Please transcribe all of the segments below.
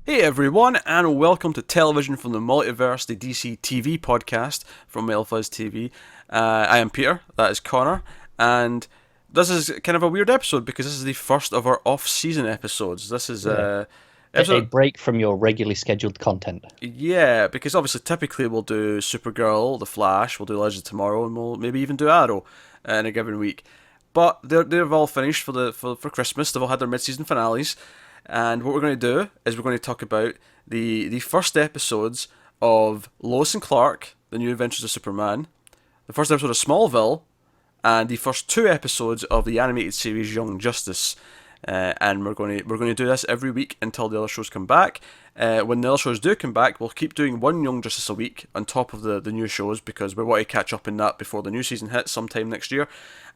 Hey everyone, and welcome to Television from the Multiverse, the DC TV podcast from Melfuzz TV. I am Peter, that is Connor, and this is kind of a weird episode because this is the first of our off-season episodes. This is Yeah. A episode, break from your regularly scheduled content. yeah, because obviously typically we'll do Supergirl, The Flash, we'll do Legends of Tomorrow, and we'll maybe even do Arrow in a given week. But they've all finished for Christmas. They've all had their mid-season finales. And what we're going to do is we're going to talk about the first episodes of Lois and Clark, The New Adventures of Superman, the first episode of Smallville, and the first two episodes of the animated series Young Justice. And we're going to do this every week until the other shows come back. When the other shows do come back, we'll keep doing one Young Justice a week on top of the new shows because we want to catch up in that before the new season hits sometime next year.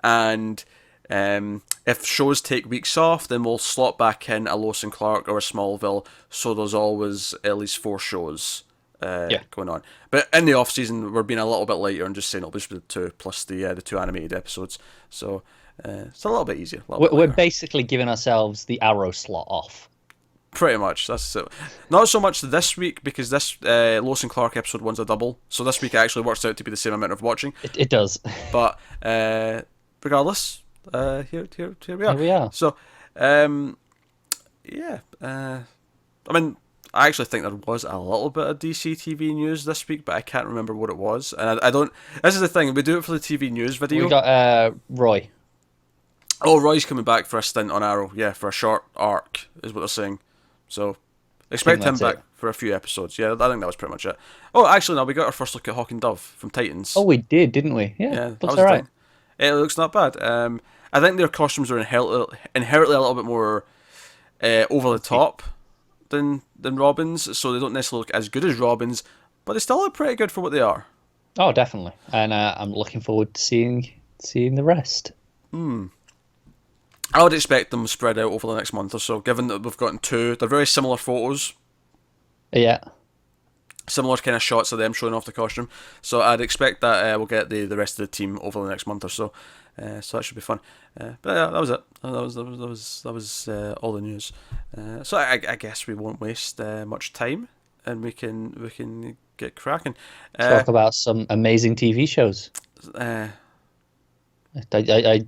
And if shows take weeks off, then we'll slot back in a Lois and Clark or a Smallville, so there's always at least four shows going on. But in the off season, we're being a little bit lighter and just saying it'll be the two plus the two animated episodes. So it's a little bit easier. We're basically giving ourselves the Arrow slot off. Pretty much. That's it. Not so much this week because this Lois and Clark episode one's a double. So this week it actually works out to be the same amount of watching. It does. But regardless. Here we are. Here we are. So, yeah. I mean, I actually think there was a little bit of DC TV news this week, but I can't remember what it was. And I don't. This is the thing. We do it for the TV news video. We got Roy. Oh, Roy's coming back for a stint on Arrow. Yeah, for a short arc, is what they're saying. So, expect him back for a few episodes. Yeah, I think that was pretty much it. Oh, actually, no, we got our first look at Hawk and Dove from Titans. Oh, we did, didn't we? Yeah, that looks was alright. It looks not bad. I think their costumes are inherently a little bit more over the top than Robin's, so they don't necessarily look as good as Robin's, but they still look pretty good for what they are. Oh, definitely. And I'm looking forward to seeing the rest. I would expect them spread out over the next month or so, given that we've gotten two. They're very similar photos. Yeah. Similar kind of shots of them showing off the costume. So I'd expect that we'll get the rest of the team over the next month or so. So that should be fun. But yeah, that was it. That was all the news. So I guess we won't waste much time, and we can get cracking. Talk about some amazing TV shows. Uh, I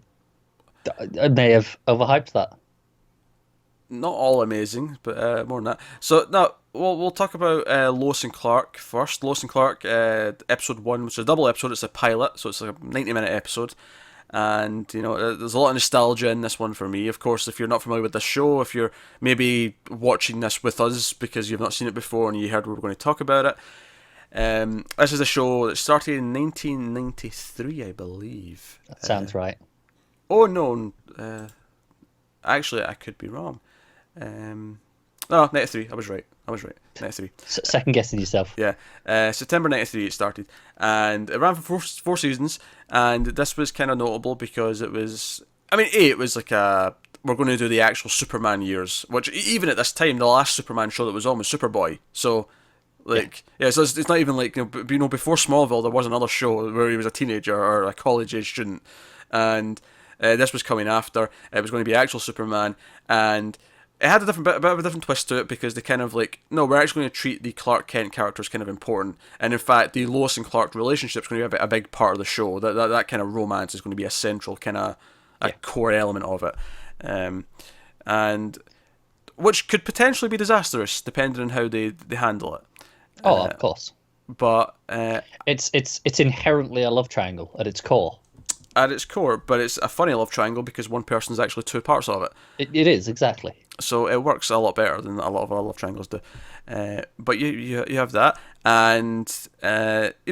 may have overhyped that. Not all amazing, but more than that. So now we'll talk about Lois and Clark first. Lois and Clark, episode 1, which is a double episode. It's a pilot, so it's like a 90-minute episode. And, there's a lot of nostalgia in this one for me. Of course, if you're not familiar with this show, if you're maybe watching this with us because you've not seen it before and you heard we were going to talk about it, this is a show that started in 1993, I believe. That sounds right. Oh, no. Actually, I could be wrong. No, 93. I was right. 93. Second guessing yourself. Yeah. September 93 it started. And it ran for four seasons. And this was kind of notable because it was... I mean, it was like we're going to do the actual Superman years. Which, even at this time, the last Superman show that was on was Superboy. So, so it's not even like... before Smallville, there was another show where he was a teenager or a college-age student. And this was coming after. It was going to be actual Superman. And... it had a bit of a different twist to it because they kind of no, we're actually going to treat the Clark Kent character as kind of important, and in fact, the Lois and Clark relationship is going to be a big part of the show. That kind of romance is going to be a central kind of core element of it, and which could potentially be disastrous depending on how they handle it. Oh, of course. But it's inherently a love triangle at its core. At its core, but it's a funny love triangle because one person's actually two parts of it. It is, exactly. So it works a lot better than a lot of other love triangles do. But you have that, and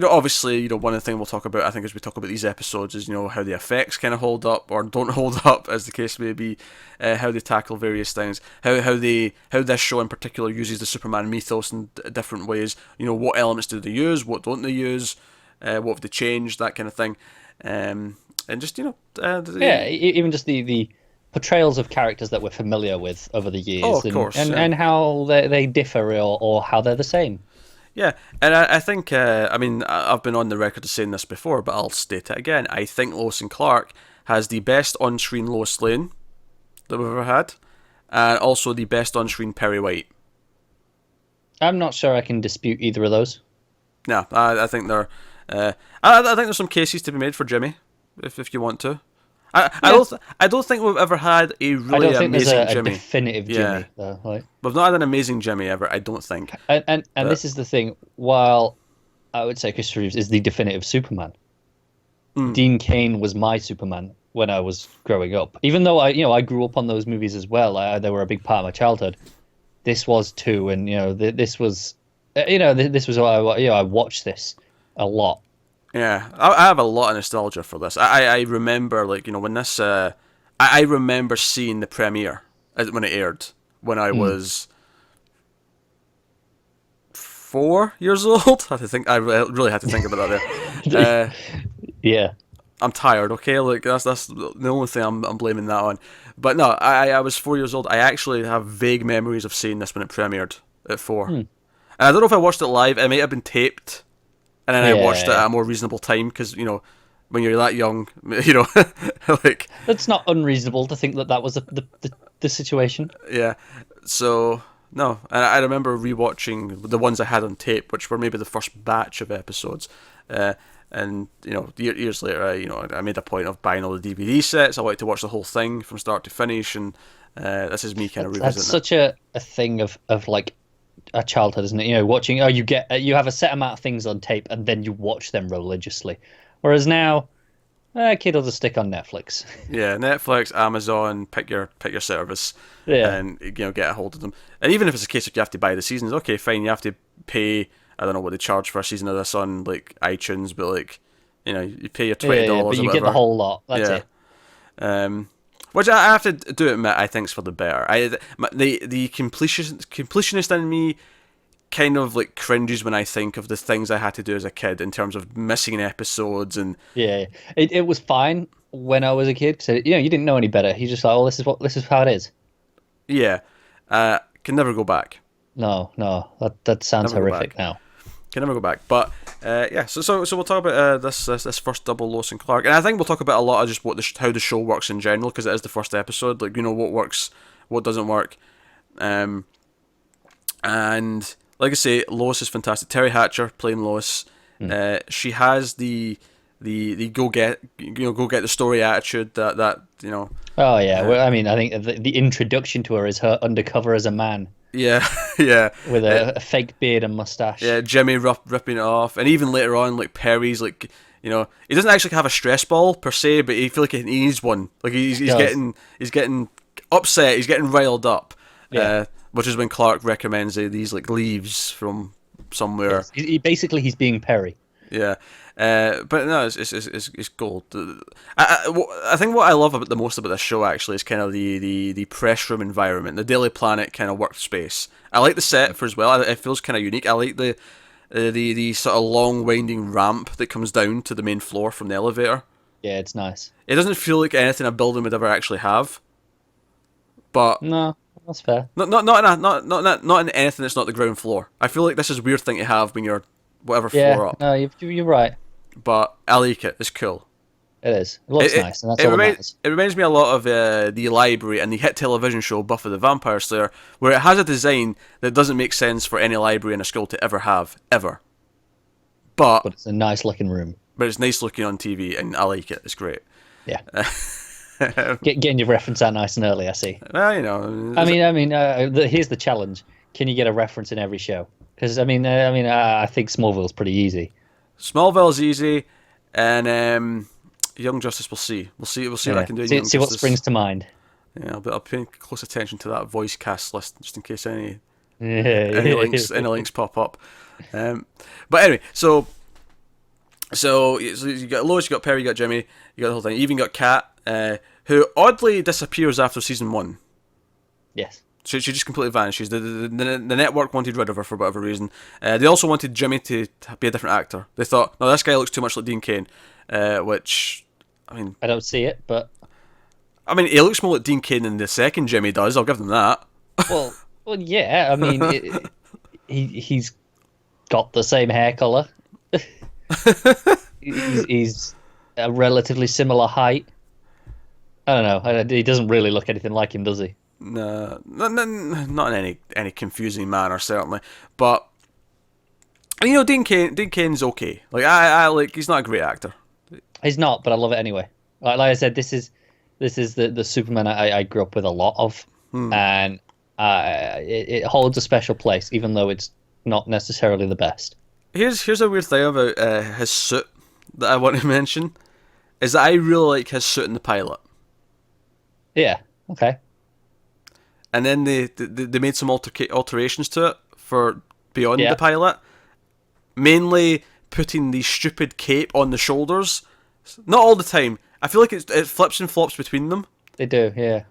obviously, one of the things we'll talk about, I think, as we talk about these episodes, is how the effects kind of hold up or don't hold up, as the case may be, how they tackle various things, how this show in particular uses the Superman mythos in different ways. What elements do they use, what don't they use, what have they changed, that kind of thing. And just even just the portrayals of characters that we're familiar with over the years, of course, and how they differ or how they're the same. Yeah, and I think I've been on the record of saying this before, but I'll state it again. I think Lois and Clark has the best on-screen Lois Lane that we've ever had, and also the best on-screen Perry White. I'm not sure I can dispute either of those. No, I think they're. I think there's some cases to be made for Jimmy, if you want to. I don't think we've ever had a I really don't think there's amazing a Jimmy. definitive Yeah. Jimmy, though. Like, We've not had an amazing Jimmy ever. I don't think. and But- this is the thing. While I would say Christopher Reeves is the definitive Superman, Dean Cain was my Superman when I was growing up. Even though I grew up on those movies as well. They were a big part of my childhood. This was too, and this was, this was I watched this a lot. Yeah, I have a lot of nostalgia for this. I remember, like, when this. I remember seeing the premiere when it aired when I was 4 years old. I really had to think about that there. Yeah. I'm tired. Okay, like that's the only thing I'm blaming that on. But no, I was 4 years old. I actually have vague memories of seeing this when it premiered at 4. And I don't know if I watched it live. It might have been taped. And then I watched it at a more reasonable time because, when you're that young, like... It's not unreasonable to think that was the situation. Yeah. So, no. And I remember rewatching the ones I had on tape, which were maybe the first batch of episodes. And, years later, I made a point of buying all the DVD sets. I like to watch the whole thing from start to finish. And this is me kind of revisiting That's such a thing of like a childhood, isn't it? Watching, you have a set amount of things on tape and then you watch them religiously. Whereas now, a kid will just stick on Netflix. Yeah, Netflix, Amazon, pick your service, Yeah. and get a hold of them. And even if it's a case of you have to buy the seasons, okay, fine, you have to pay. I don't know what they charge for a season of this on like iTunes, but like, you pay your $20 but or you whatever. get the whole lot. That's it. Which I have to do admit, I think's for the better. The completionist in me kind of like cringes when I think of the things I had to do as a kid in terms of missing episodes and Yeah. It was fine when I was a kid because you didn't know any better. You just like, oh, this is how it is. yeah, can never go back. No, that sounds Never go horrific back. now. Can never go back. But yeah, so we'll talk about this first double Lois and Clark, and I think we'll talk about a lot of just how the show works in general because it is the first episode. Like what works, what doesn't work, and like I say, Lois is fantastic. Terry Hatcher playing Lois. She has the go get the story attitude that. Oh yeah, well, I mean, I think the introduction to her is her undercover as a man Yeah, yeah. with a fake beard and mustache. Yeah, Jimmy ripping it off, and even later on, like Perry's like, he doesn't actually have a stress ball per se, but he feel like he needs one. Like he's getting upset, he's getting riled up. Yeah. Which is when Clark recommends these like leaves from somewhere. Yes. He's being Perry. Yeah, but no, it's gold. I think what I love the most about this show actually is kind of the press room environment, the Daily Planet kind of workspace. I like the set for as well. It feels kind of unique. I like the sort of long winding ramp that comes down to the main floor from the elevator. Yeah, it's nice. It doesn't feel like anything a building would ever actually have. But No, that's fair. not in anything that's not the ground floor. I feel like this is a weird thing to have when you're whatever floor up. No, you're right. But I like it. It's cool. It is. It looks nice, and that's all that matters. It reminds me a lot of the library and the hit television show Buffy the Vampire Slayer, where it has a design that doesn't make sense for any library in a school to ever have, ever. But it's a nice looking room. But it's nice looking on TV, and I like it. It's great. Yeah. Getting your reference out nice and early, I see. Well, here's the challenge: can you get a reference in every show? Because I think Smallville's pretty easy. Smallville's easy, and Young Justice. We'll see. We'll see what I can do. See what springs to mind. Yeah, I'll pay close attention to that voice cast list just in case any links pop up. But anyway, so you got Lois, you got Perry, you got Jimmy, you got the whole thing. You even got Kat, who oddly disappears after season 1. Yes. She just completely vanishes. The network wanted rid of her for whatever reason. They also wanted Jimmy to be a different actor. They thought, no, this guy looks too much like Dean Cain, which, I don't see it, but... he looks more like Dean Cain than the second Jimmy does, I'll give them that. Well, yeah, he's got the same hair colour. he's a relatively similar height. I don't know. He doesn't really look anything like him, does he? No, not in any confusing manner, certainly. But you know, Dean Kane's okay. Like I like, he's not a great actor. He's not, but I love it anyway. Like I said, this is the Superman I grew up with a lot of, and it holds a special place, even though it's not necessarily the best. Here's a weird thing about his suit that I want to mention, is that I really like his suit in the pilot. Yeah. Okay. And then they made some alterations to it for beyond the pilot. Mainly putting the stupid cape on the shoulders. Not all the time. I feel like it flips and flops between them. They do, yeah.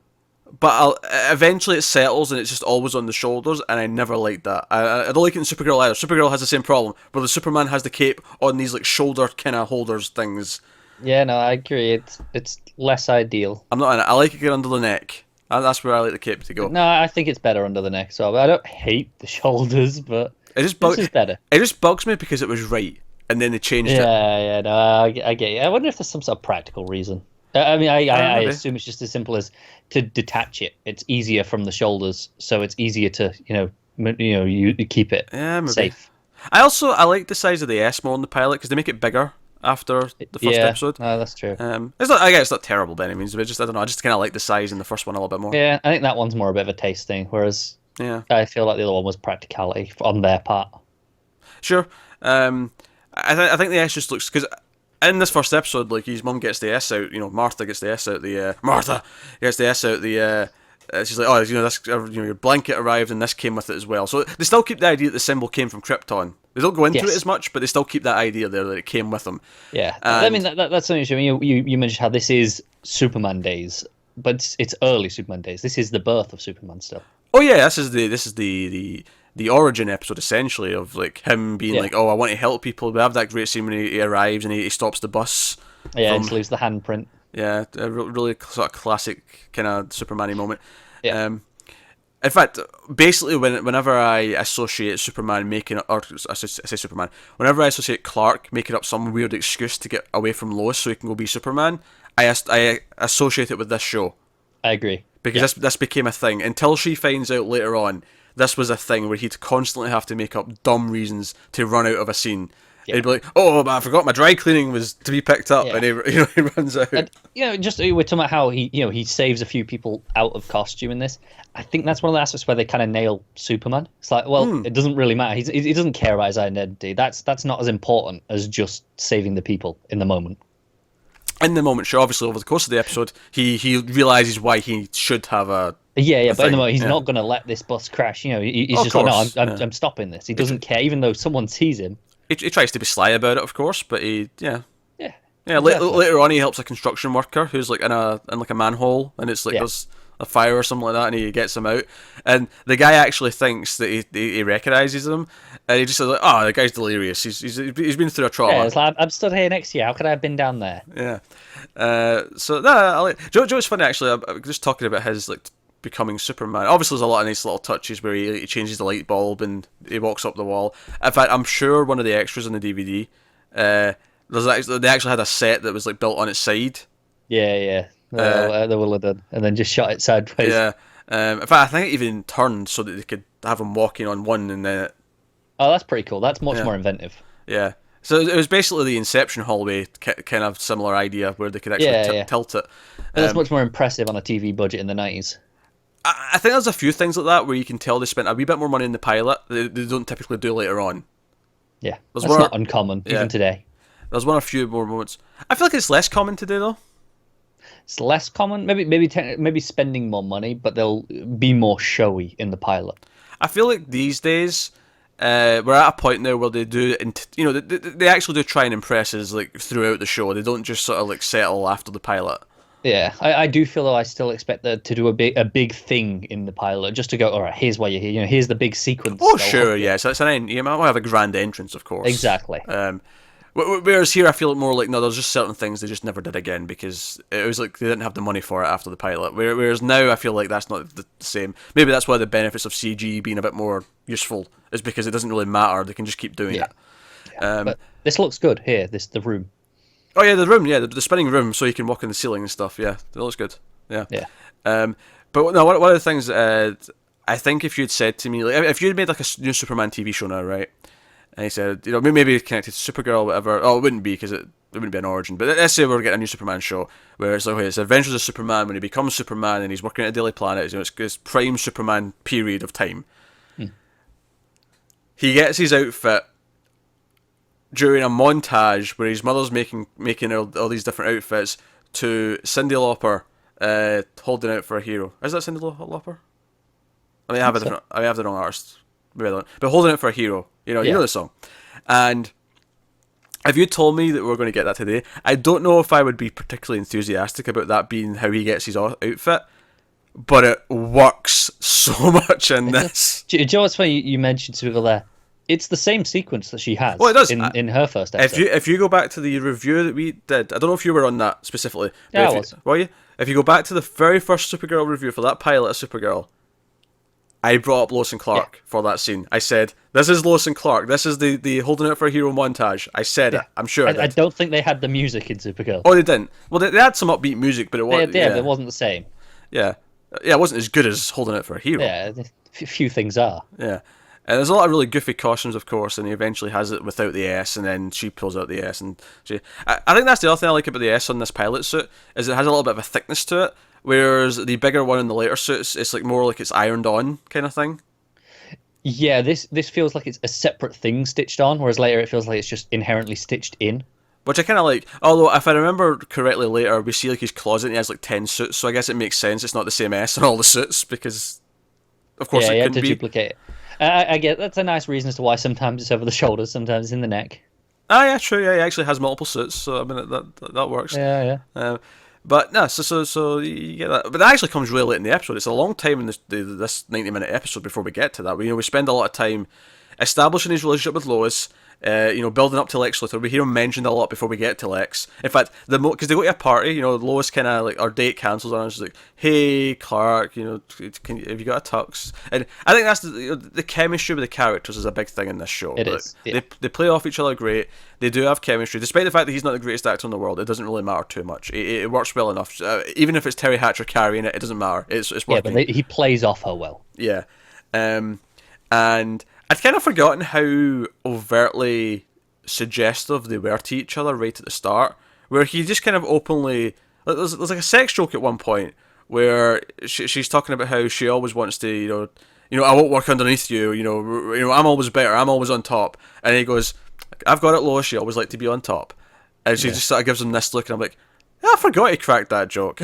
But eventually it settles and it's just always on the shoulders, and I never liked that. I don't like it in Supergirl either. Supergirl has the same problem, where the Superman has the cape on these like shoulder kind of holders things. Yeah, no, I agree. It's less ideal. I'm not in it. I like it get under the neck. That's where I like the cape to go. No, I think it's better under the neck. So I don't hate the shoulders, but this is better. It just bugs me because it was right, and then they changed it. Yeah, no, I get you. I wonder if there's some sort of practical reason. I mean, I assume it's just as simple as to detach it. It's easier from the shoulders, so it's easier to you keep it safe. I like the size of the S more in the pilot because they make it bigger after the first episode. No, that's true. I guess it's not terrible by any means, but I don't know. I just kind of like the size in the first one a little bit more. Yeah, I think that one's more a bit of a taste thing, whereas I feel like the other one was practicality on their part. Sure. I think the S just looks, because in this first episode, like, his mum gets the S out. You know, Martha gets the S out. Martha gets the S out. She's like, oh, this, your blanket arrived, and this came with it as well. So they still keep the idea that the symbol came from Krypton. They don't go into it as much, but they still keep that idea there that it came with them. Yeah, I mean that's something interesting. You mentioned how this is Superman days, but it's early Superman days. This is the birth of Superman still. Oh yeah, this is the origin episode, essentially, of like him being like, oh, I want to help people. We have that great scene when he arrives and he stops the bus. Yeah, and leaves the handprint. Yeah, a really sort of classic kind of Superman-y moment. Yeah. In fact, basically, whenever I associate Superman whenever I associate Clark making up some weird excuse to get away from Lois so he can go be Superman, I associate it with this show. I agree. Because this became a thing until she finds out later on. This was a thing where he'd constantly have to make up dumb reasons to run out of a scene. Yeah. He'd be like, "Oh, but I forgot my dry cleaning was to be picked up," and he runs out. And, just we're talking about how he saves a few people out of costume in this. I think that's one of the aspects where they kind of nail Superman. It's like, well, it doesn't really matter. He doesn't care about his identity. That's not as important as just saving the people in the moment. In the moment, sure. Obviously, over the course of the episode, he realizes why he should have a. Yeah, but in the moment, he's not going to let this bus crash. He's just like, no, I'm stopping this. He doesn't care, even though someone sees him. He tries to be sly about it, of course, but exactly. Later on, he helps a construction worker who's like in a manhole, and it's like there's a fire or something like that, and he gets him out. And the guy actually thinks that he recognizes him, and he just says like, "Oh, the guy's delirious. He's been through a trauma." Yeah, it's like, I'm stood here next to you. How could I have been down there? Yeah. I like Joe's funny actually. I'm just talking about his like becoming Superman. Obviously, there's a lot of nice little touches where he changes the light bulb and he walks up the wall. In fact, I'm sure one of the extras in the DVD, they actually had a set that was like built on its side. Yeah. They will have done, and then just shot it sideways. Yeah. In fact, I think it even turned so that they could have him walking on one, and then. Oh, that's pretty cool. That's much more inventive. Yeah. So it was basically the Inception hallway kind of similar idea where they could actually tilt it. That's much more impressive on a TV budget in the 90s. I think there's a few things like that where you can tell they spent a wee bit more money in the pilot they don't typically do later on. Yeah, that's not uncommon, even today. There's one or few more moments. I feel like it's less common today, though. It's less common, maybe spending more money, but they'll be more showy in the pilot. I feel like these days, we're at a point now where they do, they actually do try and impress us like throughout the show. They don't just sort of like settle after the pilot. Yeah, I do feel though I still expect them to do a big thing in the pilot, just to go, all right, here's why you're here. Here's the big sequence. Oh, sure, yeah. So it's you might have a grand entrance, of course. Exactly. Whereas here, I feel more like, no, there's just certain things they just never did again because it was like they didn't have the money for it after the pilot. Whereas now, I feel like that's not the same. Maybe that's why the benefits of CG being a bit more useful is because it doesn't really matter. They can just keep doing it. Yeah. But this looks good here. The room. Oh yeah, the room. Yeah, the spinning room, so you can walk in the ceiling and stuff. Yeah, it looks good. Yeah. Yeah. But no, one of the things I think if you'd said to me, like, if you'd made like a new Superman TV show now, right? And he said, you know, maybe connected to Supergirl, or whatever. Oh, it wouldn't be because it wouldn't be an origin. But let's say we're getting a new Superman show where it's like, okay, it's Adventures of Superman when he becomes Superman and he's working at a Daily Planet. You know, it's his prime Superman period of time. He gets his outfit during a montage where his mother's making all these different outfits to Cyndi Lauper holding out for a hero. Is that Cyndi Lauper? I mean, I have the wrong artist. Maybe I don't. But holding out for a hero. You know the song. And if you told me that we were going to get that today, I don't know if I would be particularly enthusiastic about that being how he gets his outfit. But it works so much in this. Do you know what's funny? You mentioned Supergirl there. It's the same sequence that she has. Well, it does. In her first episode. If you go back to the review that we did, I don't know if you were on that specifically. Yeah, I was. Were you? If you go back to the very first Supergirl review for that pilot of Supergirl, I brought up Lois and Clark for that scene. I said, this is Lois and Clark. This is the holding out for a hero montage. I said it. I'm sure I don't think they had the music in Supergirl. Oh, they didn't. Well, they had some upbeat music, but it wasn't. Yeah, but it wasn't the same. Yeah. Yeah, it wasn't as good as holding out for a hero. Yeah, a few things are. Yeah. And there's a lot of really goofy costumes, of course, and he eventually has it without the S, and then she pulls out the S. And I think that's the other thing I like about the S on this pilot suit, is it has a little bit of a thickness to it, whereas the bigger one in the later suits, it's like more like it's ironed on kind of thing. Yeah, this feels like it's a separate thing stitched on, whereas later it feels like it's just inherently stitched in. Which I kind of like. Although, if I remember correctly later, we see like his closet and he has like 10 suits, so I guess it makes sense it's not the same S on all the suits, because of course it couldn't be. Duplicate it. I get that's a nice reason as to why sometimes it's over the shoulders, sometimes it's in the neck. Ah, yeah, true. Yeah, he actually has multiple suits, so I mean that works. Yeah. But no, so you get that. But that actually comes really late in the episode. It's a long time in this 90-minute episode before we get to that. We spend a lot of time establishing his relationship with Lois. Building up to Lex Luthor. We hear him mentioned a lot before we get to Lex. In fact, because they go to a party, Lois kind of like our date cancels on. She's like, "Hey, Clark, have you got a tux?" And I think that's the chemistry with the characters is a big thing in this show. It is. Yeah. They play off each other great. They do have chemistry, despite the fact that he's not the greatest actor in the world. It doesn't really matter too much. It works well enough. Even if it's Terry Hatcher carrying it, it doesn't matter. It's working. Yeah, but he plays off her well. Yeah, and I'd kind of forgotten how overtly suggestive they were to each other right at the start, where he just kind of openly... There's like a sex joke at one point where she's talking about how she always wants to, I won't work underneath you, I'm always better, I'm always on top. And he goes, I've got it, Lois, you always like to be on top. And she just sort of gives him this look, and I'm like, yeah, I forgot he cracked that joke.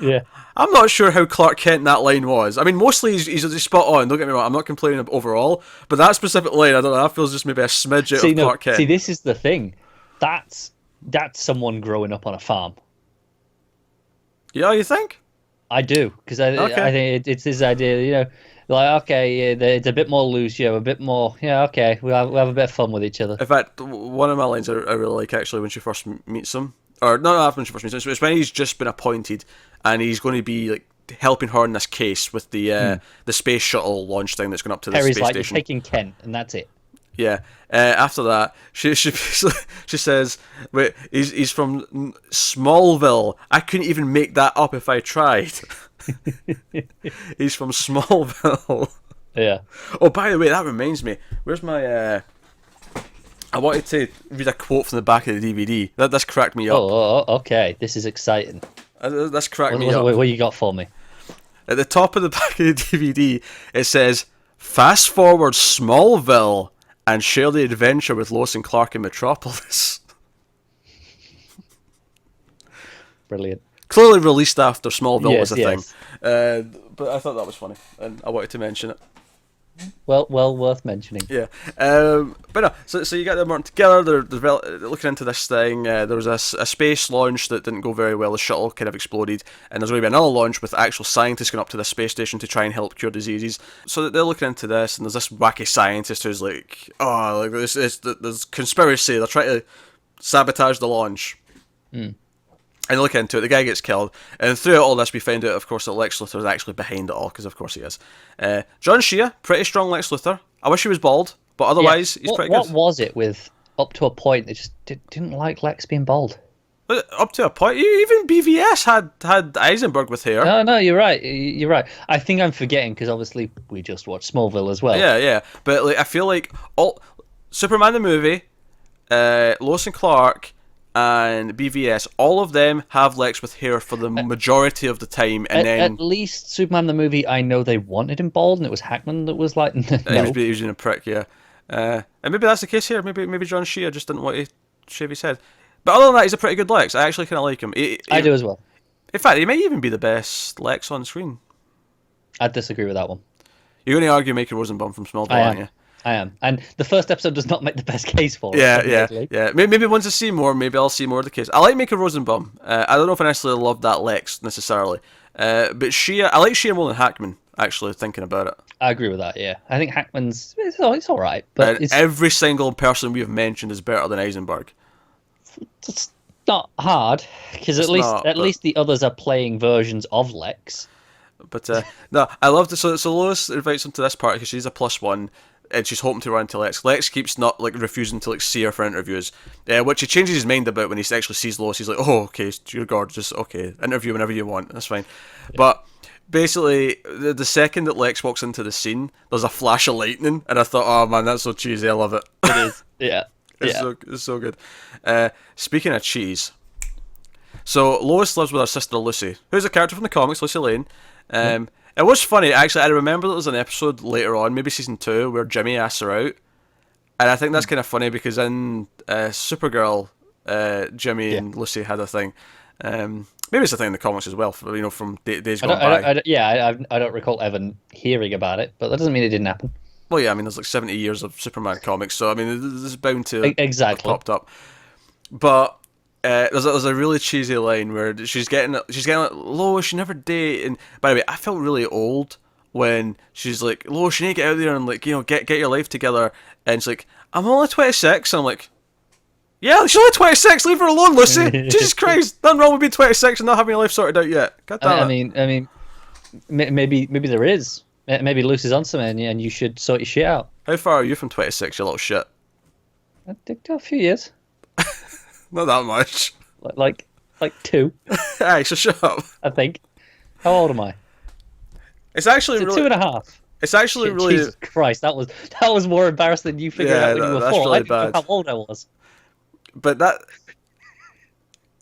Yeah. I'm not sure how Clark Kent that line was. I mean, mostly he's spot on, don't get me wrong, I'm not complaining overall, but that specific line, I don't know, that feels just maybe a smidge out of Clark Kent. See, this is the thing. That's someone growing up on a farm. Yeah, you think? I do, because I think it's this idea, like, okay, yeah, it's a bit more loose, a bit more, okay, we'll have a bit of fun with each other. In fact, one of my lines I really like, actually, when she first meets him, or not when she first meets him, it's when he's just been appointed, and he's going to be, like, helping her in this case with the space shuttle launch thing that's going up to the Harry's space like, station. You're taking Kent, and that's it. Yeah. After that, she says, "Wait, he's from Smallville. I couldn't even make that up if I tried." He's from Smallville. Yeah. Oh, by the way, that reminds me. Where's my? I wanted to read a quote from the back of the DVD. That's cracked me up. Oh, okay. This is exciting. That's cracked me up. What you got for me? At the top of the back of the DVD, it says, "Fast forward Smallville and share the adventure with Lois and Clark in Metropolis." Brilliant. Clearly released after Smallville was a thing. Yes. But I thought that was funny, and I wanted to mention it. Well, worth mentioning. Yeah. But no, so you get them working together, they're looking into this thing. There was a space launch that didn't go very well. The shuttle kind of exploded, and there's going to be another launch with actual scientists going up to the space station to try and help cure diseases. So they're looking into this, and there's this wacky scientist who's like, there's conspiracy, they're trying to sabotage the launch. And they look into it, the guy gets killed, and throughout all this we find out, of course, that Lex Luthor is actually behind it all, because of course he is. John Shea, pretty strong Lex Luthor. I wish he was bald, but otherwise he's pretty good. What was it with, up to a point, they just didn't like Lex being bald? But up to a point, even BVS had Eisenberg with hair. No, you're right. You're right. I think I'm forgetting because obviously we just watched Smallville as well. Yeah. But like, I feel like all Superman the movie, Lois and Clark, and BVS, all of them have Lex with hair for the majority of the time, and then at least Superman the movie, I know they wanted him bald, and it was Hackman that was like, no. he was being a prick, yeah. And maybe that's the case here. Maybe John Shea just didn't want to shave his head. But other than that, he's a pretty good Lex. I actually kind of like him. I do as well. In fact, he might even be the best Lex on screen. I'd disagree with that one. You're going to argue Michael Rosenbaum from Smallville, aren't you? I am. And the first episode does not make the best case for it. Yeah. Maybe once I see more, maybe I'll see more of the case. I like Michael Rosenbaum. I don't know if I necessarily love that Lex, necessarily. But Shea, I like Shea more than Hackman, actually, thinking about it. I agree with that, yeah. I think Hackman's... It's all right, but every single person we have mentioned is better than Eisenberg. It's not hard, because at least the others are playing versions of Lex. But no, I love it. So Lois invites him to this party because she's a +1, and she's hoping to run into Lex. Lex keeps not refusing to see her for interviews, which he changes his mind about when he actually sees Lois. He's like, "Oh, okay, you're gorgeous. Okay, interview whenever you want. That's fine." Yeah. But basically, the second that Lex walks into the scene, there's a flash of lightning, and I thought, "Oh man, that's so cheesy. I love it." It is, yeah. It's so good. Speaking of cheese, so Lois lives with her sister Lucy, who's a character from the comics, Lucy Lane. It was funny, actually. I remember there was an episode later on, maybe season 2, where Jimmy asks her out, and I think that's kind of funny because in Supergirl, Jimmy and Lucy had a thing. Maybe it's a thing in the comics as well, from days gone by. I don't recall ever hearing about it, but that doesn't mean it didn't happen. Well, yeah, I mean, there's like 70 years of Superman comics, so I mean, this is bound to exactly have popped up. But there's a really cheesy line where she's getting like, Lois, you never date. And by the way, I felt really old when she's like, Lois, you need to get out there and get your life together. And it's like, I'm only 26. And I'm like, yeah, she's only 26. Leave her alone, Lucy. Jesus Christ, nothing wrong with being 26 and not having your life sorted out yet. God damn it. I mean, maybe there is. Maybe Lucy's on something, and you should sort your shit out. How far are you from 26, you little shit? I think a few years. Not that much. Like 2. Hey, so shut up. I think. How old am I? It's actually really 2.5. It's actually really. Jesus Christ, that was more embarrassing than you figured out when you were 4. Really I didn't know bad. how old I was. But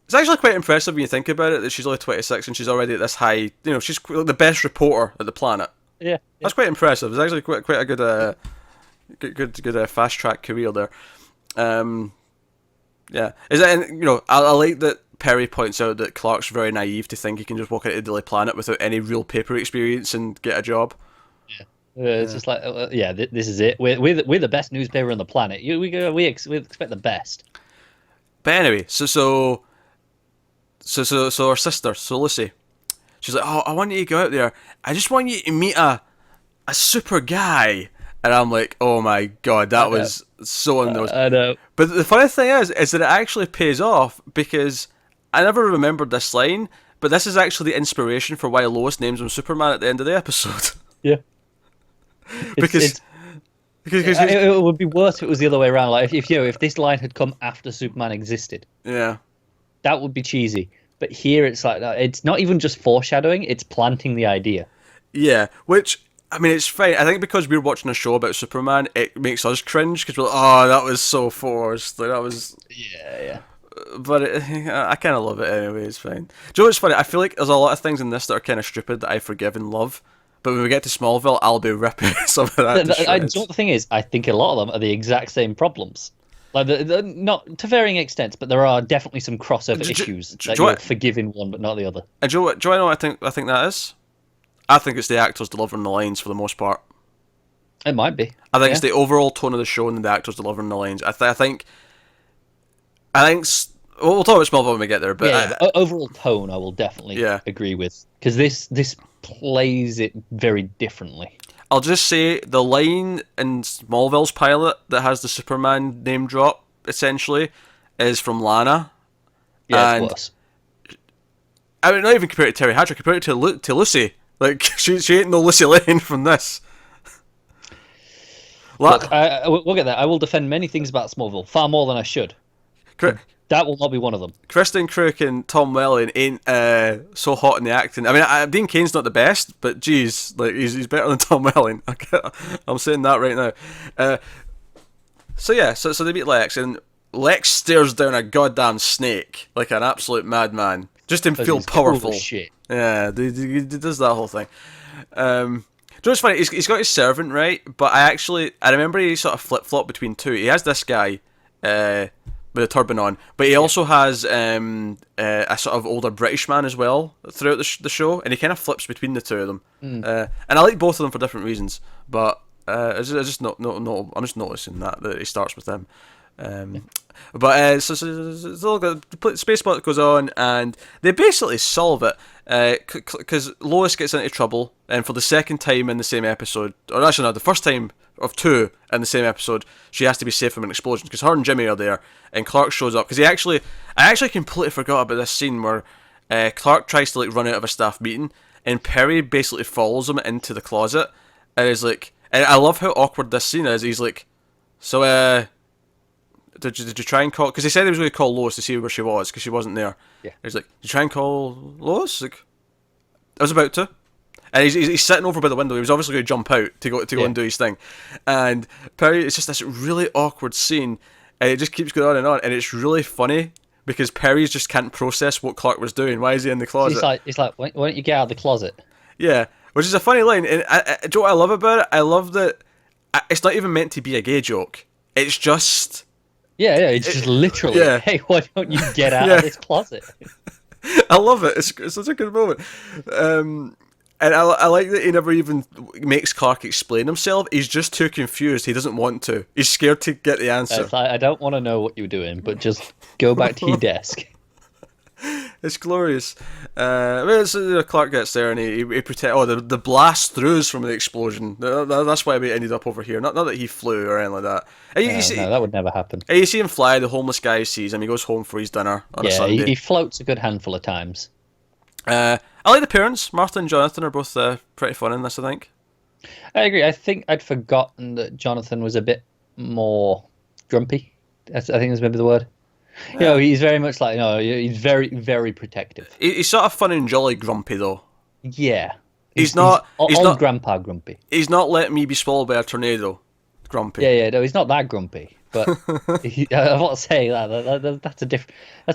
it's actually quite impressive when you think about it that she's only 26 and she's already at this high. She's the best reporter at the planet. Yeah. That's quite impressive. It's actually quite a good fast track career there. Yeah. Is that I like that Perry points out that Clark's very naive to think he can just walk into Daily Planet without any real paper experience and get a job. Yeah. It's just like, this is it. We're the best newspaper on the planet. We expect the best. But anyway, so our sister, so Lucy, she's like, oh, I want you to go out there. I just want you to meet a super guy. And I'm like, oh my god, that was so on those. I know. But the funny thing is that it actually pays off because I never remembered this line, but this is actually the inspiration for why Lois names him Superman at the end of the episode. Yeah. because it would be worse if it was the other way around. Like if this line had come after Superman existed. Yeah. That would be cheesy. But here it's like it's not even just foreshadowing; it's planting the idea. Yeah, which I mean, it's fine. I think because we're watching a show about Superman, it makes us cringe because we're like, oh, that was so forced. Like that was. Yeah. But I kind of love it anyway. It's fine. Do you know what's funny? I feel like there's a lot of things in this that are kind of stupid that I forgive and love. But when we get to Smallville, I'll be ripping some of that to shreds. The thing is, I think a lot of them are the exact same problems. Like not to varying extents, but there are definitely some crossover issues that you're forgiving one but not the other. And do you know what I think that is? I think it's the actors delivering the lines for the most part. It might be. I think it's the overall tone of the show and the actors delivering the lines. I think we'll talk about Smallville when we get there. But the overall tone, I will definitely agree with because this plays it very differently. I'll just say the line in Smallville's pilot that has the Superman name drop essentially is from Lana. Yeah, it's worse. I mean, not even compare it to Terry Hatcher. Compare it to Lucy. Like she ain't no Lucy Lane from this. Look, we'll get there. I will defend many things about Smallville, far more than I should. That will not be one of them. Kristen Crook and Tom Welling ain't so hot in the acting. I mean, Dean Kane's not the best, but geez, like he's better than Tom Welling. I'm saying that right now. So they meet Lex, and Lex stares down a goddamn snake like an absolute madman, just to feel powerful. Cool as shit. Yeah, he does that whole thing. Do you know what's funny? He's got his servant, right? But I remember he sort of flip-flop between two. He has this guy with a turban on, but he also has a sort of older British man as well throughout the show, and he kind of flips between the two of them. And I like both of them for different reasons, but I'm just noticing that he starts with them. But Spaceport goes on, and they basically solve it because Lois gets into trouble, and for the second time in the same episode, or actually no, the first time of two in the same episode, she has to be safe from an explosion because her and Jimmy are there, and Clark shows up because I actually completely forgot about this scene where Clark tries to like run out of a staff meeting, and Perry basically follows him into the closet, and is like, and I love how awkward this scene is. He's like, so Did you try and call? Because he said he was going to call Lois to see where she was because she wasn't there. Yeah. He's like, did you try and call Lois? Like, I was about to. And he's sitting over by the window. He was obviously going to jump out to go and do his thing. And Perry, it's just this really awkward scene, and it just keeps going on, and it's really funny because Perry just can't process what Clark was doing. Why is he in the closet? He's like, why don't you get out of the closet? Yeah, which is a funny line. And do you know what I love about it? I love that it's not even meant to be a gay joke. It's just... Yeah, it's just literally, hey, why don't you get out of this closet? I love it. It's such a good moment. And I like that he never even makes Clark explain himself. He's just too confused. He doesn't want to. He's scared to get the answer. It's like, I don't want to know what you're doing, but just go back to your desk. It's glorious. Clark gets there and he pretends. Oh, the blast throughs from the explosion. That's why we ended up over here. Not that he flew or anything like that. No, that would never happen. You see him fly. The homeless guy sees him. He goes home for his dinner on a Sunday. He floats a good handful of times. I like the parents. Martha and Jonathan are both pretty fun in this, I think. I agree. I think I'd forgotten that Jonathan was a bit more grumpy. I think is maybe the word. You know, he's very much like, he's very, very protective. He's sort of fun and jolly grumpy, though. Yeah. He's not grandpa grumpy. He's not letting me be swallowed by a tornado grumpy. Yeah, no, he's not that grumpy. But I'm not saying that. That's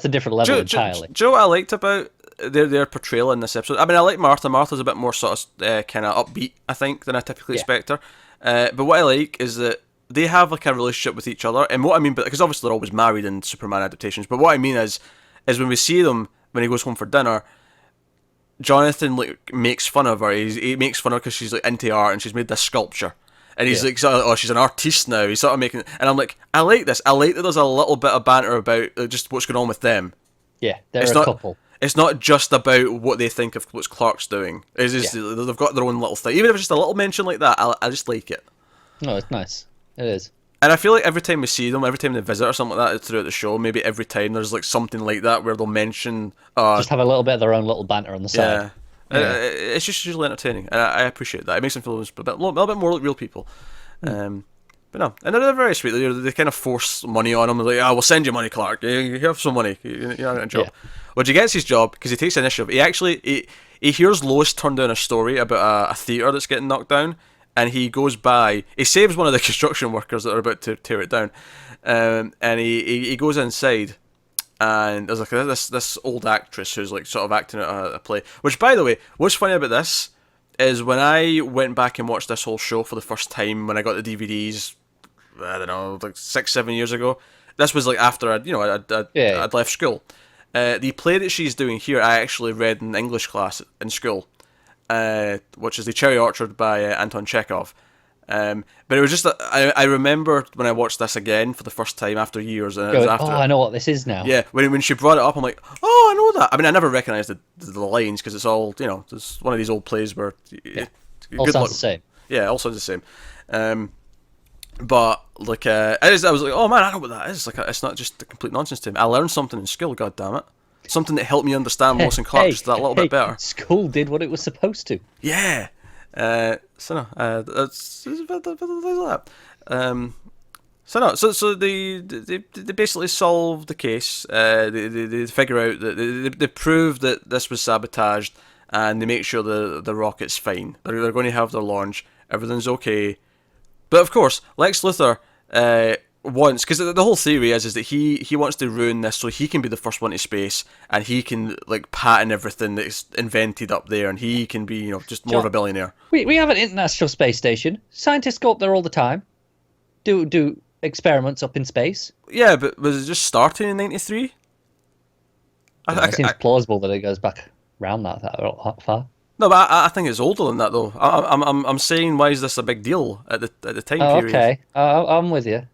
a different level entirely. Do you know what I liked about their portrayal in this episode? I mean, I like Martha. Martha's a bit more sort of kind of upbeat, I think, than I typically expect her. But what I like is that they have like a relationship with each other, and what I mean, because obviously they're always married in Superman adaptations. But what I mean is when we see them when he goes home for dinner, Jonathan like makes fun of her. He makes fun of her because she's like into art and she's made this sculpture, and he's like, sort of, oh, she's an artiste now. He's sort of making, and I'm like, I like this. I like that there's a little bit of banter about just what's going on with them. Yeah, they're a couple. It's not just about what they think of what Clark's doing. They've got their own little thing. Even if it's just a little mention like that, I just like it. No, it's nice. It is. And I feel like every time we see them, every time they visit or something like that throughout the show, maybe every time there's like something like that where they'll mention... just have a little bit of their own little banter on the side. Yeah. It's just usually entertaining, and I appreciate that. It makes them feel a little bit more like real people. But no, and they're very sweet. They kind of force money on him. They're like, we'll send you money, Clark. You have some money. You're not a job. Yeah. Well, he gets his job because he takes initiative. He hears Lois turn down a story about a theatre that's getting knocked down, and he goes by. He saves one of the construction workers that are about to tear it down, and he goes inside, and there's like this old actress who's like sort of acting at a play. Which, by the way, what's funny about this is when I went back and watched this whole show for the first time when I got the DVDs, I don't know, like 6-7 years ago. This was like after I'd left school. The play that she's doing here, I actually read in English class in school, which is The Cherry Orchard by Anton Chekhov. But it was just I remember when I watched this again for the first time after years, and it was after. Oh, I know what this is now. Yeah, when she brought it up, I'm like, oh, I know that. I mean, I never recognised the lines because it's all it's one of these old plays where all sounds the same. Yeah, all sounds the same. But like, I was like, oh man, I know what that is. Like, it's not just the complete nonsense to me. I learned something in school. God damn it, something that helped me understand Lois and Clark just that little bit better. School did what it was supposed to. Yeah. So no, that's that. So no, so they basically solve the case. They figure out that they prove that this was sabotaged, and they make sure the rocket's fine. They're going to have their launch. Everything's okay. But of course, Lex Luthor wants, because the whole theory is that he wants to ruin this so he can be the first one to space, and he can like patent everything that's invented up there, and he can be just more of a billionaire. We have an international space station. Scientists go up there all the time. Do experiments up in space. Yeah, but was it just starting in '93? It seems plausible that it goes back around that far. No, but I think it's older than that though. I'm saying, why is this a big deal at the time period? Okay, I'm with you.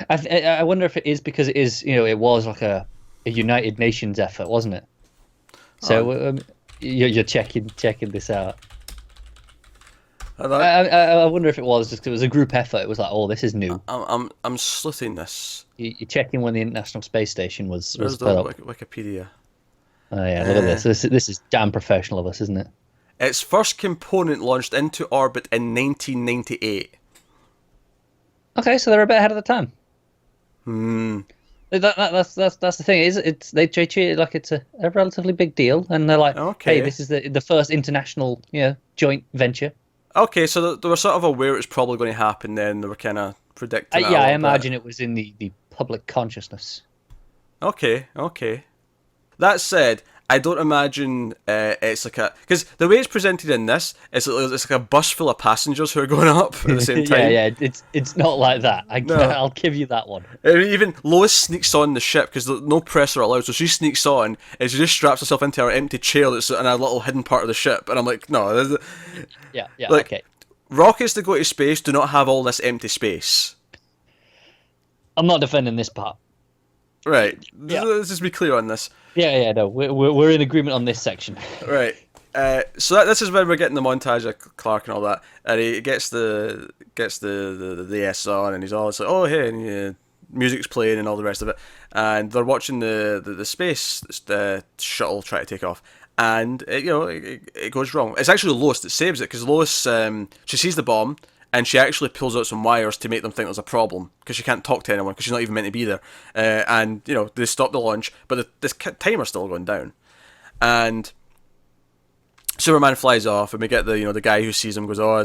I wonder if it is because it is, it was like a United Nations effort, wasn't it? So you're checking this out. I wonder if it was just 'cause it was a group effort. It was like, oh, this is new. I'm sleuthing this. You're checking when the International Space Station was There's the built. Wikipedia. Oh yeah, look at this. This is damn professional of us, isn't it? Its first component launched into orbit in 1998. Okay, so they're a bit ahead of the time. Hmm. That's the thing. They treat it like it's a relatively big deal, and they're like, Okay. hey, this is the first international joint venture. Okay, so they were sort of aware it was probably going to happen. Then they were kind of predicting. Yeah, I imagine it was in the public consciousness. Okay. That said, I don't imagine it's like because the way it's presented in this is it's like a bus full of passengers who are going up at the same time. yeah, it's not like that. I'll give you that one. I mean, even Lois sneaks on the ship because no press are allowed, so she sneaks on and she just straps herself into her empty chair that's in a little hidden part of the ship. And I'm like, no. Yeah, like, okay. Rockets that go to space do not have all this empty space. I'm not defending this part. Right. Yeah. Let's just be clear on this. Yeah, no, we're in agreement on this section. Right. So this is when we're getting the montage of Clark and all that, and he gets the S on, and he's all like, oh hey, and, music's playing and all the rest of it, and they're watching the space shuttle try to take off, and it goes wrong. It's actually Lois that saves it because Lois she sees the bomb. And she actually pulls out some wires to make them think there's a problem because she can't talk to anyone because she's not even meant to be there. And they stop the launch, but this timer's still going down. And Superman flies off, and we get the guy who sees him goes, oh,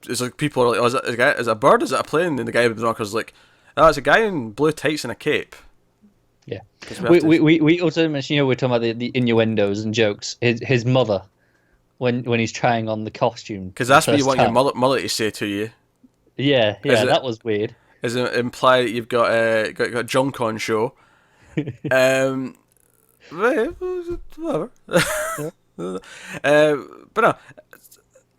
it's like people are like, oh, is it a bird? Is it a plane? And the guy with the binoculars is like, oh, it's a guy in blue tights and a cape. Yeah, we also mentioned we're talking about the innuendos and jokes. His mother. When he's trying on the costume. Because that's what you want your mother to say to you. Yeah, that was weird. Is it imply that you've got a junk on show? Whatever. But no,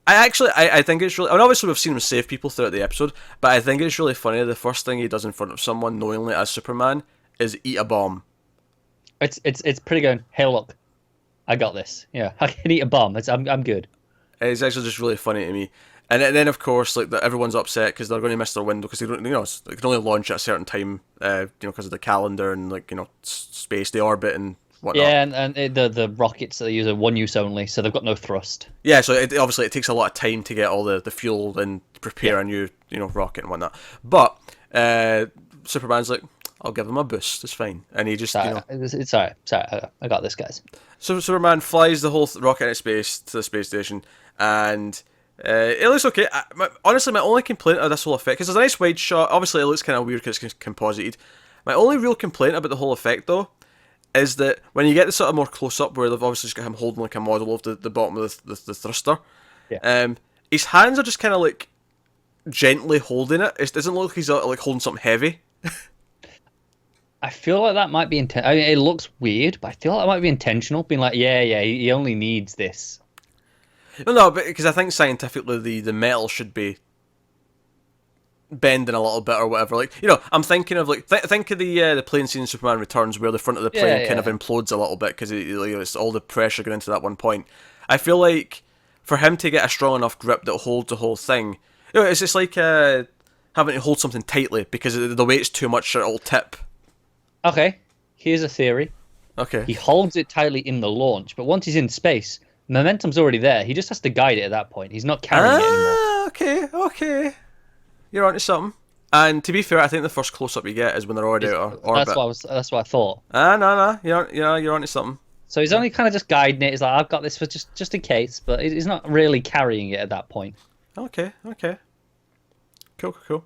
I think it's really. I mean, obviously we've seen him save people throughout the episode, but I think it's really funny. The first thing he does in front of someone, knowingly as Superman, is eat a bomb. It's pretty going. Hey, look. I got this. Yeah, I can eat a bomb. I'm good. It's actually just really funny to me. And then of course, like everyone's upset because they're going to miss their window because they don't, they can only launch at a certain time, because of the calendar and space, the orbit and whatnot. Yeah, and the rockets that they use are one use only, so they've got no thrust. Yeah, so obviously it takes a lot of time to get all the fuel and prepare a new rocket and whatnot. But Superman's like, I'll give them a boost. It's fine, and he just it's alright. Sorry, I got this, guys. So Superman flies the whole rocket into space to the space station, and it looks okay. Honestly, my only complaint of this whole effect, because there's a nice wide shot. Obviously, it looks kind of weird because it's composited. My only real complaint about the whole effect, though, is that when you get the sort of more close up, where they've obviously just got him holding like a model of the bottom of the thruster, his hands are just kind of like gently holding it. It doesn't look like he's like holding something heavy. I feel like that might be I mean, it looks weird, but I feel like that might be intentional. Being like, yeah, he only needs this. No, but because I think scientifically the metal should be bending a little bit or whatever. Like, I'm thinking of like think of the plane scene in Superman Returns where the front of the plane kind of implodes a little bit because it's all the pressure going into that one point. I feel like for him to get a strong enough grip that holds the whole thing, it's just like having to hold something tightly because the weight's too much, it'll tip. Okay, here's a theory. Okay. He holds it tightly in the launch, but once he's in space, momentum's already there. He just has to guide it at that point. He's not carrying it anymore. Okay. You're onto something. And to be fair, I think the first close up you get is when they're already out of orbit. That's what I thought. No, you're onto something. So he's only kind of just guiding it. He's like, I've got this for just in case, but he's not really carrying it at that point. Okay. Cool.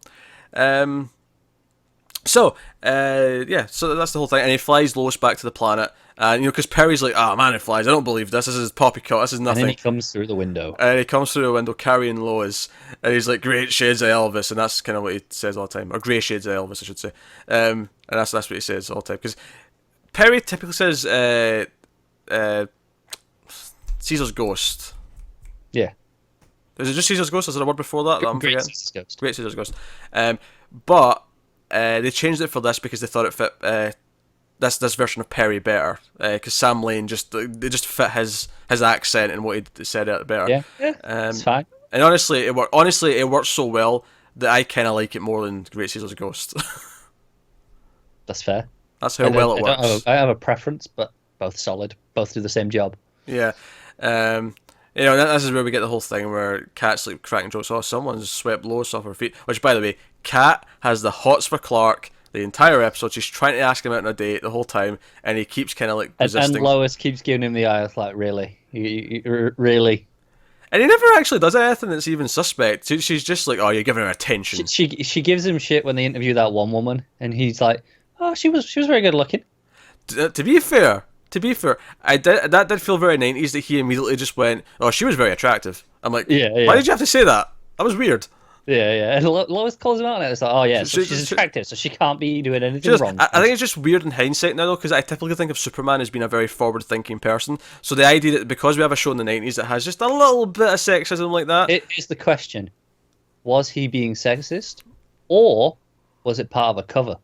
So that's the whole thing. And he flies Lois back to the planet. And, because Perry's like, oh man, it flies. I don't believe this. This is poppycock. This is nothing. And then he comes through the window. And he comes through the window carrying Lois. And he's like, great shades of Elvis. And that's kind of what he says all the time. Or grey shades of Elvis, I should say. And that's what he says all the time. Because Perry typically says, Caesar's ghost. Yeah. Is it just Caesar's ghost? Is there a word before that I'm Great forgetting? Caesar's ghost. Great Caesar's ghost. But they changed it for this because they thought it fit this version of Perry better. Because Sam Lane they just fit his accent and what he said out better. Yeah, it's fine. And honestly, it works so well that I kind of like it more than Great Caesar's ghost. That's fair. That's how well it works. I have a preference, but both solid. Both do the same job. Yeah. This is where we get the whole thing where Kat's like cracking jokes. Oh, someone's swept Lois off her feet. Which, by the way, Kat has the hots for Clark the entire episode. She's trying to ask him out on a date the whole time, and he keeps kind of like resisting. And Lois keeps giving him the eye, like, really? You really? And he never actually does anything that's even suspect. She's just like, oh, you're giving her attention. She gives him shit when they interview that one woman, and he's like, oh, she was very good looking. To be fair, that did feel very 90s that he immediately just went, oh, she was very attractive. I'm like, yeah. Why did you have to say that? That was weird. Yeah. And Lois calls him out on it. It's like, oh, yeah, she's attractive, so she can't be doing anything wrong. I think it's just weird in hindsight now, though, because I typically think of Superman as being a very forward-thinking person. So the idea that because we have a show in the 90s that has just a little bit of sexism like that... It is the question. Was he being sexist? Or was it part of a cover?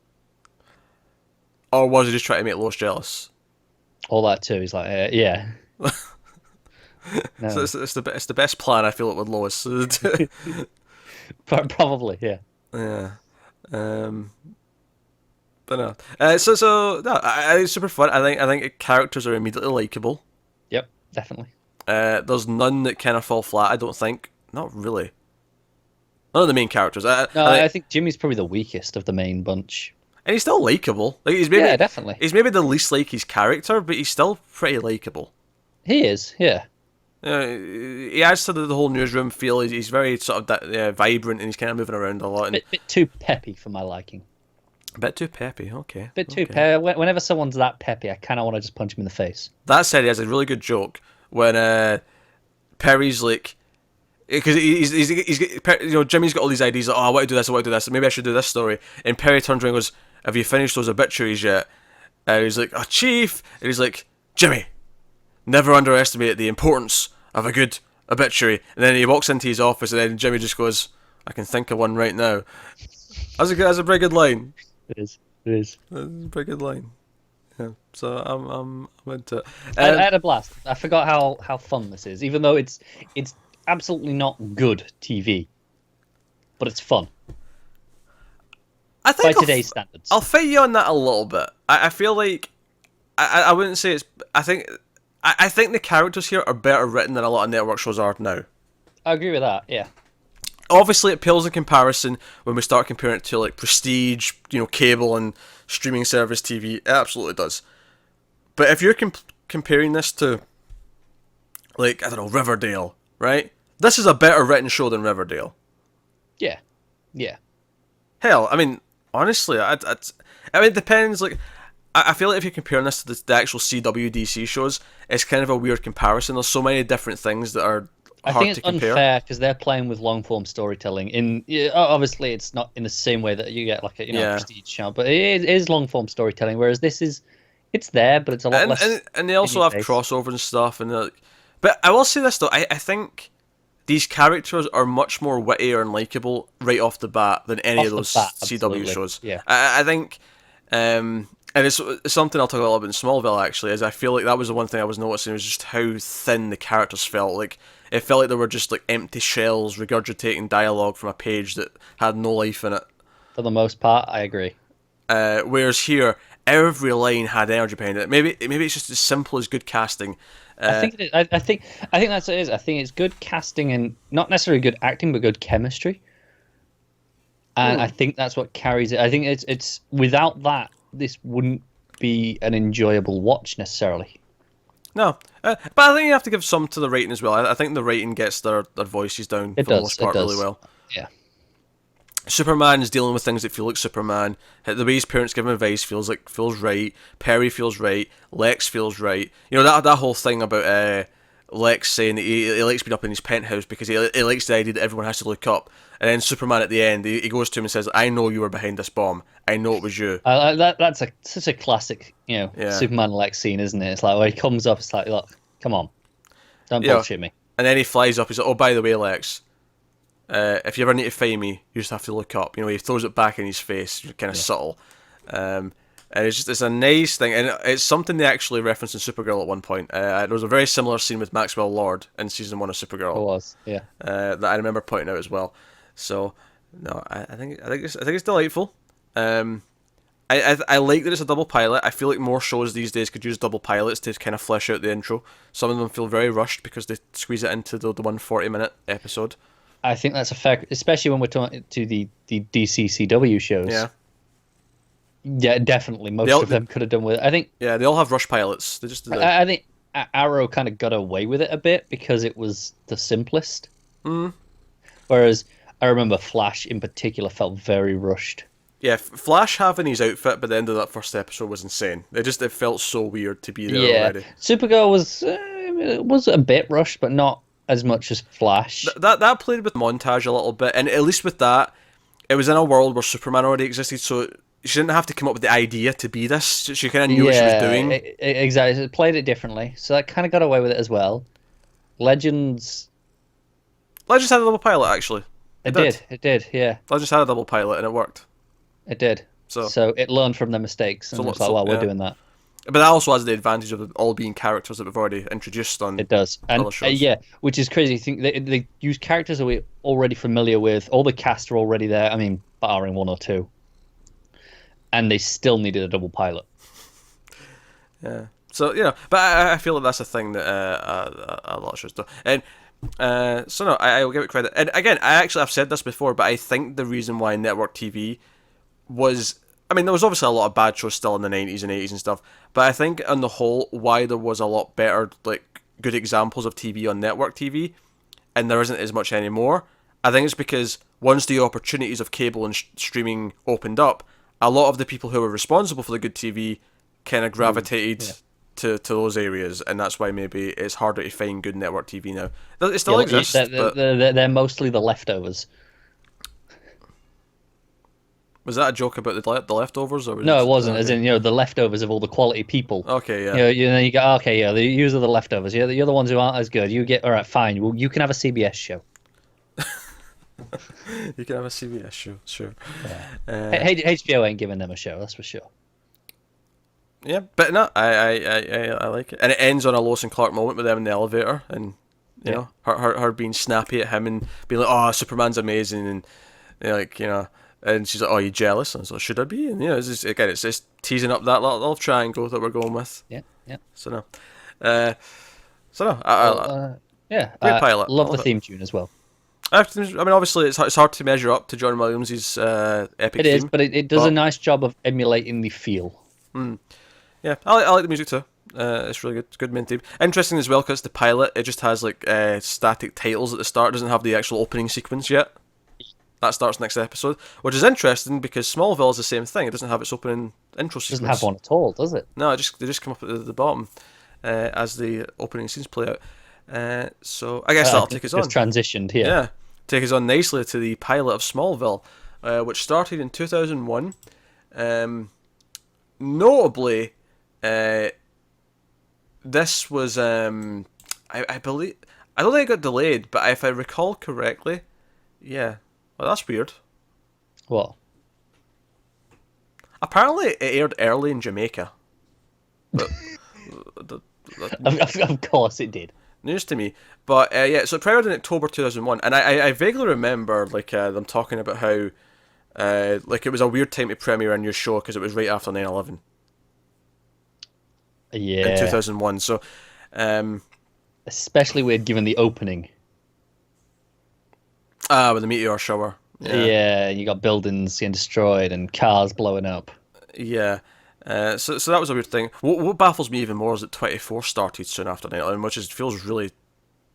Or was he just trying to make Lois jealous? All that too. He's like, yeah. No. So it's the best plan, I feel, with Lois. Probably, yeah. Yeah. But no. I think it's super fun. I think characters are immediately likable. Yep, definitely. There's none that kind of fall flat, I don't think. Not really. None of the main characters. I think Jimmy's probably the weakest of the main bunch. And he's still likable. Like yeah, definitely. He's maybe the least like his character, but he's still pretty likable. He is, yeah. He adds to the whole newsroom feel. He's very sort of vibrant, and he's kind of moving around a lot. Bit too peppy for my liking. A bit too peppy, okay. Bit too peppy. Whenever someone's that peppy, I kind of want to just punch him in the face. That said, he has a really good joke when Perry's like, because Jimmy's got all these ideas like, oh, I want to do this, I want to do this, maybe I should do this story. And Perry turns around and goes, have you finished those obituaries yet? And he's like, oh, Chief. And he's like, Jimmy, never underestimate the importance of a good obituary. And then he walks into his office, and then Jimmy just goes, I can think of one right now. That's a pretty good line. It is. That's a pretty good line. Yeah. So I'm into it. I had a blast. I forgot how fun this is, even though it's absolutely not good TV, but it's fun. I think by today's standards. I'll fight you on that a little bit. I feel like I wouldn't say it's. I think the characters here are better written than a lot of network shows are now. I agree with that. Yeah. Obviously, it pales in comparison when we start comparing it to like prestige, cable and streaming service TV. It absolutely does. But if you're comparing this to, like, I don't know, Riverdale, right? This is a better written show than Riverdale. Yeah. Hell, I mean, honestly, it depends. Like, I feel like if you're comparing this to the actual CW/DC shows, it's kind of a weird comparison. There's so many different things that are I think it's unfair because they're playing with long form storytelling. Obviously, it's not in the same way that you get like a prestige show, but it is long form storytelling. Whereas this it's there, but it's a lot less. And they also have crossover and stuff. But I will say this though, I think these characters are much more wittier and likable right off the bat than any of those CW shows. Yeah, I think. And it's something I'll talk a little bit in Smallville, actually, is I feel like that was the one thing I was noticing, was just how thin the characters felt. Like, it felt like they were just like empty shells regurgitating dialogue from a page that had no life in it. For the most part, I agree. Whereas here, every line had energy behind it. Maybe it's just as simple as good casting. I think it is. I think that's what it is. I think it's good casting and not necessarily good acting, but good chemistry. And I think that's what carries it. I think it's without that, this wouldn't be an enjoyable watch necessarily. No, but I think you have to give some to the writing as well. I think the writing gets their voices down It for the does. most It part really does. well. Yeah. Superman is dealing with things that feel like Superman. The way his parents give him advice feels right. Perry feels right. Lex feels right. You know that whole thing about Lex saying that he likes being up in his penthouse because he likes the idea that everyone has to look up. And then Superman at the end, he goes to him and says, "I know you were behind this bomb. I know it was you." That's such a classic, Yeah. Superman Lex scene, isn't it? It's like when he comes up, it's like, look, come on, don't Yeah. bullshit me. And then he flies up. He's like, "Oh, by the way, Lex, if you ever need to find me, you just have to look up." You know, he throws it back in his face, kind of subtle. And it's a nice thing, and it's something they actually referenced in Supergirl at one point. There was a very similar scene with Maxwell Lord in season 1 of Supergirl. It was, yeah. That I remember pointing out as well. So, no, I think it's delightful. I like that it's a double pilot. I feel like more shows these days could use double pilots to kind of flesh out the intro. Some of them feel very rushed because they squeeze it into the 140-minute episode. I think that's a fair, especially when we're talking to the DCCW shows. Yeah. Yeah, definitely. Most of them could have done with it. I think. Yeah, they all have rush pilots. They just. I think Arrow kind of got away with it a bit because it was the simplest. Whereas I remember Flash in particular felt very rushed. Yeah, Flash having his outfit by the end of that first episode was insane. It felt so weird to be there already. Supergirl was a bit rushed, but not as much as Flash. That played with montage a little bit, and at least with that, it was in a world where Superman already existed, so she didn't have to come up with the idea to be this. She kind of knew what she was doing. Exactly. It played it differently, so that kind of got away with it as well. Legends had a double pilot, actually. It did, yeah. Legends had a double pilot, and it worked. It did. So it learned from their mistakes, and it's like, well, we're doing that. But that also has the advantage of all being characters that we've already introduced on. It does, and other shows. which is crazy. I think they use characters that we're already familiar with. All the cast are already there. I mean, barring one or two, and they still needed a double pilot. Yeah. So but I feel like that's a thing that a lot of shows do. And so no, I will give it credit. And again, I've said this before, but I think the reason why network TV was. I mean, there was obviously a lot of bad shows still in the 90s and 80s and stuff, but I think on the whole, why there was a lot better, like, good examples of TV on network TV, and there isn't as much anymore, I think it's because once the opportunities of cable and streaming opened up, a lot of the people who were responsible for the good TV kind of gravitated to those areas, and that's why maybe it's harder to find good network TV now. It still exists, but... They're mostly the leftovers. Was that a joke about the leftovers? Or no, it wasn't. Okay. As in, the leftovers of all the quality people. Okay, yeah. You go, okay, yeah, these are the leftovers. You're the ones who aren't as good. You get, all right, fine. Well, you can have a CBS show. You can have a CBS show, sure. Yeah. HBO ain't giving them a show, that's for sure. Yeah, but no, I like it, and it ends on a Lois and Clark moment with them in the elevator, and you know her being snappy at him and being like, "Oh, Superman's amazing," and and she's like, "Oh, you jealous?" And so should I be? And it's just teasing up that little triangle that we're going with. Yeah. So no, great pilot. Love the theme tune as well. I mean, obviously, it's hard to measure up to John Williams' epic theme. It is, but it does a nice job of emulating the feel. Yeah, I like the music too. It's really good. It's good main theme. Interesting as well because the pilot, it just has like static titles at the start. It doesn't have the actual opening sequence yet. That starts next episode, which is interesting because Smallville is the same thing. It doesn't have its opening intro sequence. It doesn't have one at all, does it? No, they just come up at the bottom as the opening scenes play out. So I guess that'll take us on. It's transitioned here. Yeah, take us on nicely to the pilot of Smallville, which started in 2001. Notably, this was I believe, I don't think it got delayed, but if I recall correctly, yeah. Well, that's weird. What? Apparently, it aired early in Jamaica. But, of course it did. News to me. But yeah, so it premiered in October 2001, and I vaguely remember them talking about how it was a weird time to premiere a new show because it was right after 9/11. Yeah. In 2001, so especially weird given the opening. With the meteor shower. Yeah. Yeah, you got buildings getting destroyed and cars blowing up. Yeah. So that was a weird thing. What baffles me even more is that 24 started soon after Night Island, which feels really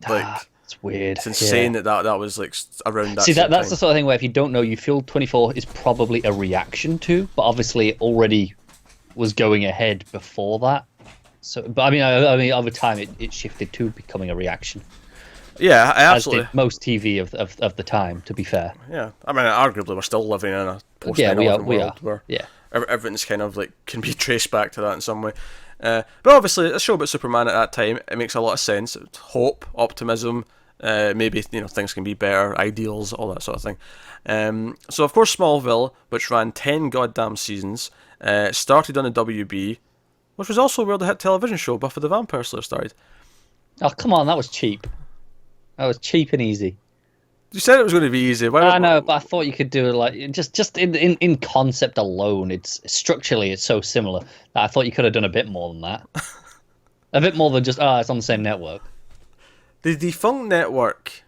Ah, like it's weird. it's insane Yeah. that was like around that See, same that's the time. sort of thing where if you don't know, you feel 24 is probably a reaction to, but obviously it already was going ahead before that. So, but I mean, over time it shifted to becoming a reaction, Yeah, I as did absolutely. most TV of the time. To be fair, Yeah, I mean, arguably we're still living in a post yeah, 9/11 we are, world where yeah, everything's kind of like can be traced back to that in some way. But obviously, a show about Superman at that time, it makes a lot of sense. Hope, optimism, maybe things can be better, ideals, all that sort of thing. So of course, Smallville, which ran 10 goddamn seasons, started on the WB, which was also where the hit television show Buffy the Vampire Slayer started. Oh, come on, that was cheap. That was cheap and easy. You said it was going to be easy. Why? I know, but I thought you could do it like just in concept alone. It's structurally it's so similar that I thought you could have done a bit more than that. A bit more than just it's on the same network. The defunct network.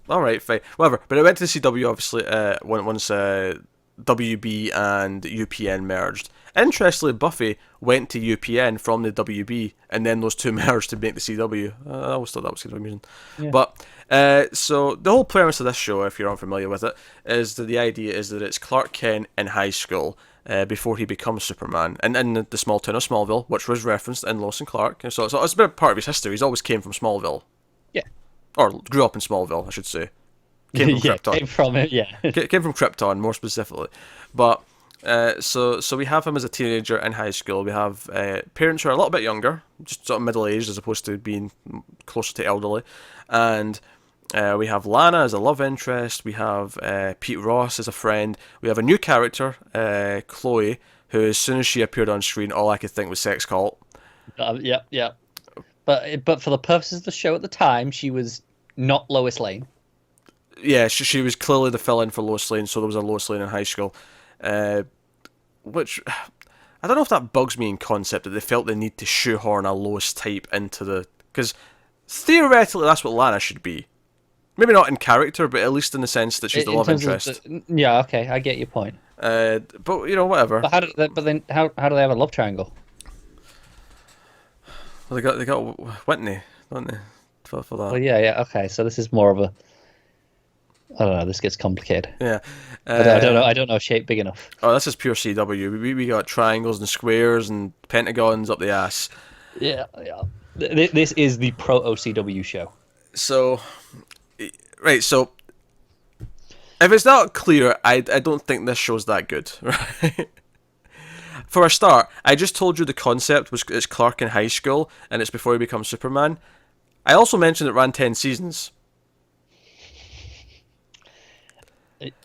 All right, fine, whatever. But it went to the CW obviously once WB and UPN merged. Interestingly, Buffy went to UPN from the WB, and then those two merged to make the CW. I always thought that was kind of amusing. Yeah. But so the whole premise of this show, if you're unfamiliar with it, is that the idea is that it's Clark Kent in high school before he becomes Superman, and in the small town of Smallville, which was referenced in Lois and Clark. So it's a bit part of his history. He's always came from Smallville, Yeah. or grew up in Smallville, I should say. Came from Yeah, Krypton. came from it. Yeah. Came from Krypton, more specifically. But so we have him as a teenager in high school. We have parents who are a little bit younger, just sort of middle aged as opposed to being closer to elderly, and we have Lana as a love interest. We have Pete Ross as a friend. We have a new character, Chloe, who as soon as she appeared on screen, all I could think was sex cult. Yeah, yeah. But for the purposes of the show at the time, she was not Lois Lane. Yeah, she was clearly the fill-in for Lois Lane, so there was a Lois Lane in high school. Which I don't know if that bugs me in concept that they felt the need to shoehorn a Lois type into the, because theoretically that's what Lana should be. Maybe not in character, but at least in the sense that she's the love interest. Yeah, okay, I get your point. But whatever. But how do they have a love triangle? Well, they got Whitney, don't they? For that. Well, yeah, okay. So this is more of a, I don't know. This gets complicated. Yeah. I don't know shape big enough. Oh, this is pure CW. We got triangles and squares and pentagons up the ass. Yeah, yeah. This is the pro OCW show. So, right. So, if it's not clear, I don't think this show's that good, right? For a start, I just told you the concept was it's Clark in high school and it's before he becomes Superman. I also mentioned it ran 10 seasons.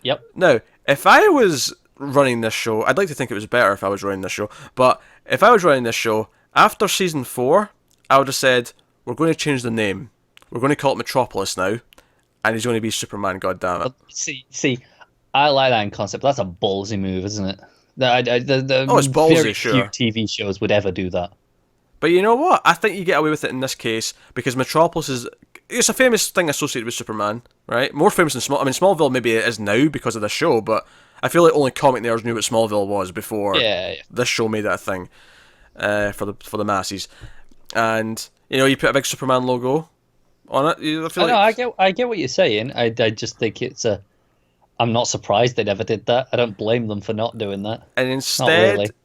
Yep. Now, if I was running this show, I'd like to think it was better if I was running this show, but if I was running this show, after season 4, I would have said, we're going to change the name. We're going to call it Metropolis now, and he's going to be Superman, goddammit. See, I like that in concept. That's a ballsy move, isn't it? It's ballsy, very sure. few TV shows would ever do that. But you know what? I think you get away with it in this case because Metropolis is it's a famous thing associated with Superman, right? More famous than Smallville maybe it is now because of the show, but I feel like only comic nerds knew what Smallville was before this show made it a thing for the masses. And you put a big Superman logo on it. I get what you're saying. I just think it's a. I'm not surprised they never did that. I don't blame them for not doing that. And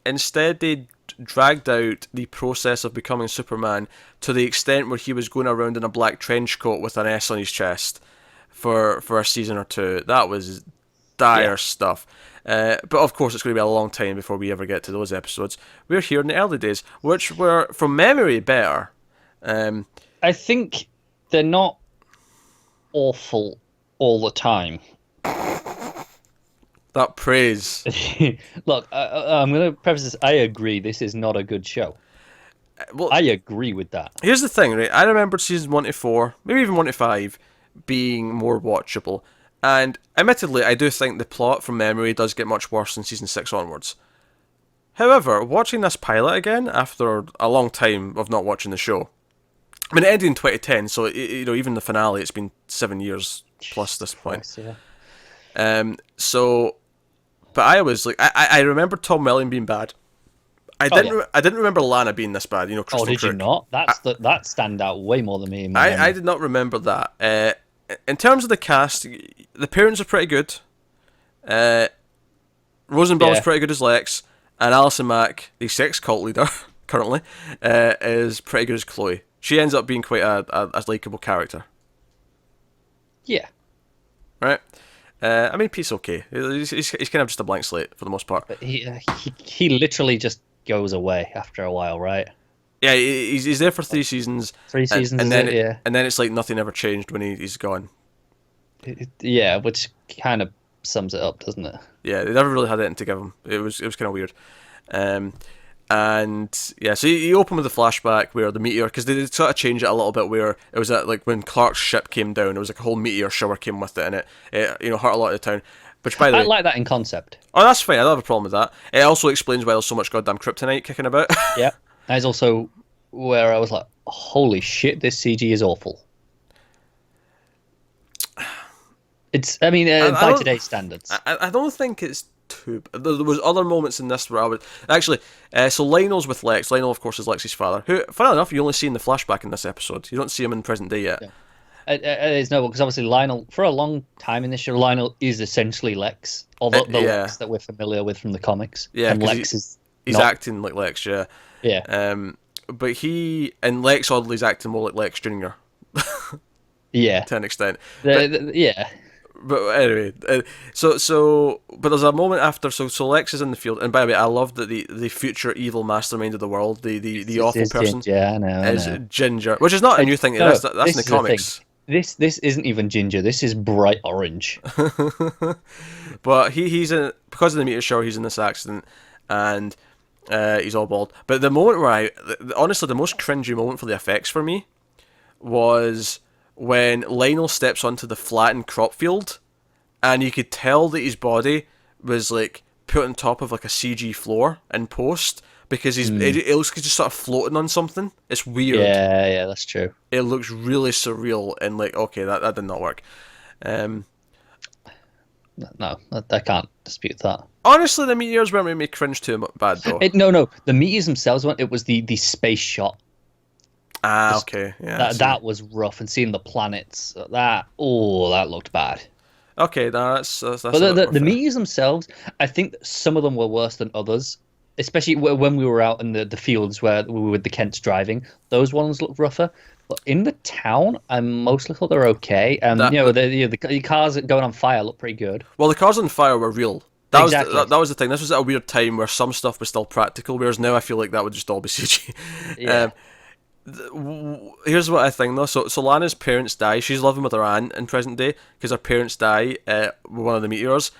instead they dragged out the process of becoming Superman to the extent where he was going around in a black trench coat with an S on his chest for a season or two. That was dire stuff. But of course it's going to be a long time before we ever get to those episodes. We're here in the early days, which were, from memory, better. I think they're not awful all the time. That praise. Look, I'm going to preface this. I agree, this is not a good show. Well, I agree with that. Here's the thing, right? I remembered seasons 1 to 4, maybe even 1 to 5, being more watchable. And admittedly, I do think the plot from memory does get much worse in season 6 onwards. However, watching this pilot again after a long time of not watching the show, I mean, it ended in 2010, so even the finale, it's been 7 years plus this point. Christ, yeah. So, but I was like, I remember Tom Welling being bad. I didn't remember Lana being this bad. You know, Crystal Oh, did Crook. you not? That stand out way more than me. In my I memory. did not remember that. In terms of the cast, the parents are pretty good. Rosenbaum's Yeah. pretty good as Lex, and Alison Mack, the sex cult leader currently, is pretty good as Chloe. She ends up being quite a likable character, Yeah. right? I mean, Pete's okay. He's kind of just a blank slate for the most part. But he literally just goes away after a while, right? Yeah, he's there for 3 seasons. 3 seasons, and then yeah. and then it's like nothing ever changed when he's gone. Yeah, which kind of sums it up, doesn't it? Yeah, they never really had anything to give him. It was kind of weird. And yeah, so you open with the flashback where the meteor, because they sort of changed it a little bit, where it was at like when Clark's ship came down, it was like a whole meteor shower came with it, and it hurt a lot of the town. Which, by the I way, like that in concept. oh, that's fine. I don't have a problem with that. It also explains why there's so much goddamn kryptonite kicking about. Yeah, that is also where I was like, holy shit, this CG is awful. It's, I mean, by today's standards. I don't think it's too. There was other moments in this where I would actually. So Lionel's with Lex. Lionel, of course, is Lex's father. Who, funnily enough, you only see in the flashback in this episode. You don't see him in present day yet. Yeah. It's no, because obviously Lionel, for a long time in this show, Lionel is essentially Lex, or the Lex that we're familiar with from the comics. Yeah, and Lex he's not. acting like Lex. Yeah. Yeah. But Lex oddly is acting more like Lex Jr. Yeah. To an extent. Yeah. But anyway, but there's a moment after, so Lex is in the field, and by the way, I love that the future evil mastermind of the world, the awful person, Ginger, I know. is Ginger, which is not a new thing. That's in the comics. This isn't even ginger. This is bright orange. But he's in, because of the meteor shower, he's in this accident, and he's all bald. But the moment where honestly, the most cringy moment for the effects for me was when Lionel steps onto the flattened crop field, and you could tell that his body was like put on top of like a CG floor in post, because it looks like he's just sort of floating on something. It's weird. Yeah, that's true. It looks really surreal, and like, okay, that did not work. No, I can't dispute that. Honestly, the meteors weren't making me cringe too bad though. No, the meteors themselves weren't. It was the space shot. Okay, yeah. That was rough, and seeing the planets, that looked bad. Okay, that's But the meteors themselves, I think some of them were worse than others, especially when we were out in the fields where we were with the Kents driving. Those ones looked rougher. But in the town, I mostly thought they were okay. The cars going on fire looked pretty good. Well, the cars on fire were real. That was the thing. This was at a weird time where some stuff was still practical, whereas now I feel like that would just all be CG. Yeah. Here's what I think though. So Lana's parents die. She's living with her aunt in present day because her parents die with one of the meteors.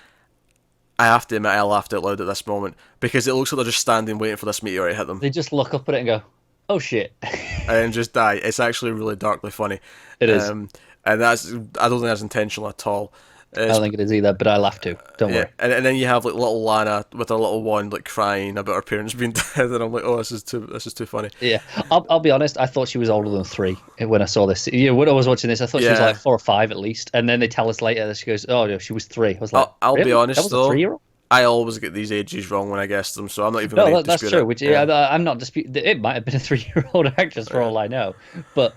I have to admit, I laughed out loud at this moment because it looks like they're just standing waiting for this meteor to hit them. They just look up at it and go, "Oh shit," and then just die. It's actually really darkly funny. It is, and I don't think that's intentional at all. I don't think it is either, but I laugh too. Don't worry. And then you have like little Lana with her little wand, like crying about her parents being dead, and I'm like, oh, this is too funny. Yeah, I'll be honest. I thought she was older than 3 when I saw this. Yeah, when I was watching this, I thought she was like 4 or 5 at least. And then they tell us later that she goes, "Oh no, she was 3." I was like, I'll really? be honest That was though. A 3-year-old? I always get these ages wrong when I guess them, so I'm not even. No, that's true. it. Which I'm not disputing. It might have been a 3-year-old actress for all I know, but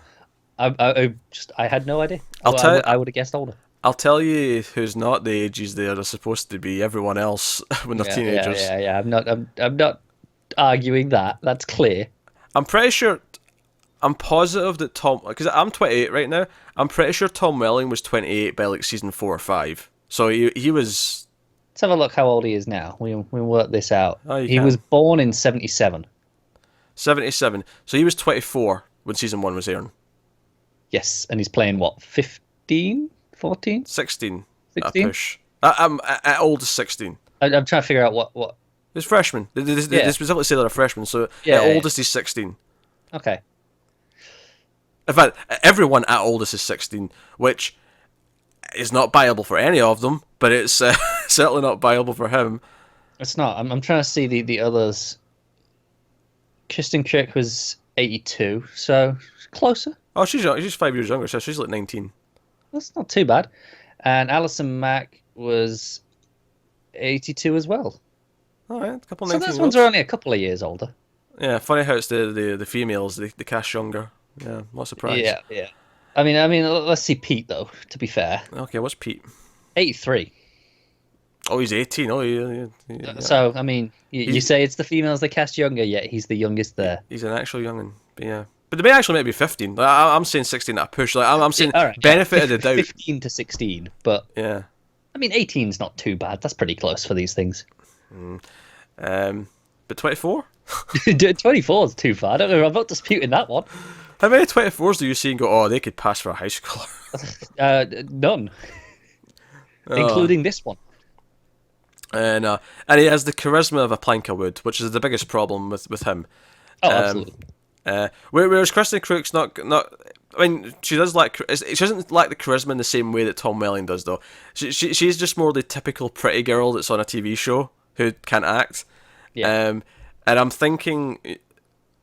I had no idea. I would have guessed older. I'll tell you who's not the ages they are supposed to be. Everyone else when they're teenagers. Yeah. I'm not arguing that. That's clear. I'm pretty sure. I'm positive that Tom, because I'm 28 right now. I'm pretty sure Tom Welling was 28 by like season 4 or 5. So he was. Let's have a look how old he is now. We work this out. He was born in 77. 77. So he was 24 when season 1 was airing. Yes, and he's playing what, 15? 14? 16. 16? Push. I'm at oldest 16. I'm trying to figure out what. He's freshman. They specifically say they're a freshman, so oldest is 16. Okay. In fact, everyone at oldest is 16, which is not viable for any of them, but it's certainly not viable for him. It's not. I'm trying to see the others. Kristen Kirk was 82, so closer. Oh, she's 5 years younger, so she's like 19. That's not too bad. And Alison Mack was 82 as well. All right, a couple So 19 those year ones are olds. only a couple of years older. Yeah, funny how it's the females, the cast younger. Yeah, not surprised. Yeah, yeah. Let's see Pete though. To be fair, Okay, what's Pete? 83. Oh, he's 18. Oh, yeah. So I mean, you He's say it's the females they cast younger, yet he's the youngest there. he's an actual youngin. But yeah, but they may actually maybe 15. I'm saying 16 at a push. Like I'm Yeah, saying all right, yeah, benefit of the doubt. 15 to 16, but Yeah. I mean, 18 is not too bad. That's pretty close for these things. But 24? 24 is too far. I don't know. I'm not disputing that one. How many 24s do you see and go, oh, they could pass for a high schooler? None, Oh. including this one. And he has the charisma of a plank of wood, which is the biggest problem with him. Oh, absolutely. Whereas Kristen Crook's not. I mean, she does like. She doesn't lack the charisma in the same way that Tom Welling does, though. She's just more the typical pretty girl that's on a TV show who can't act. Yeah. And I'm thinking,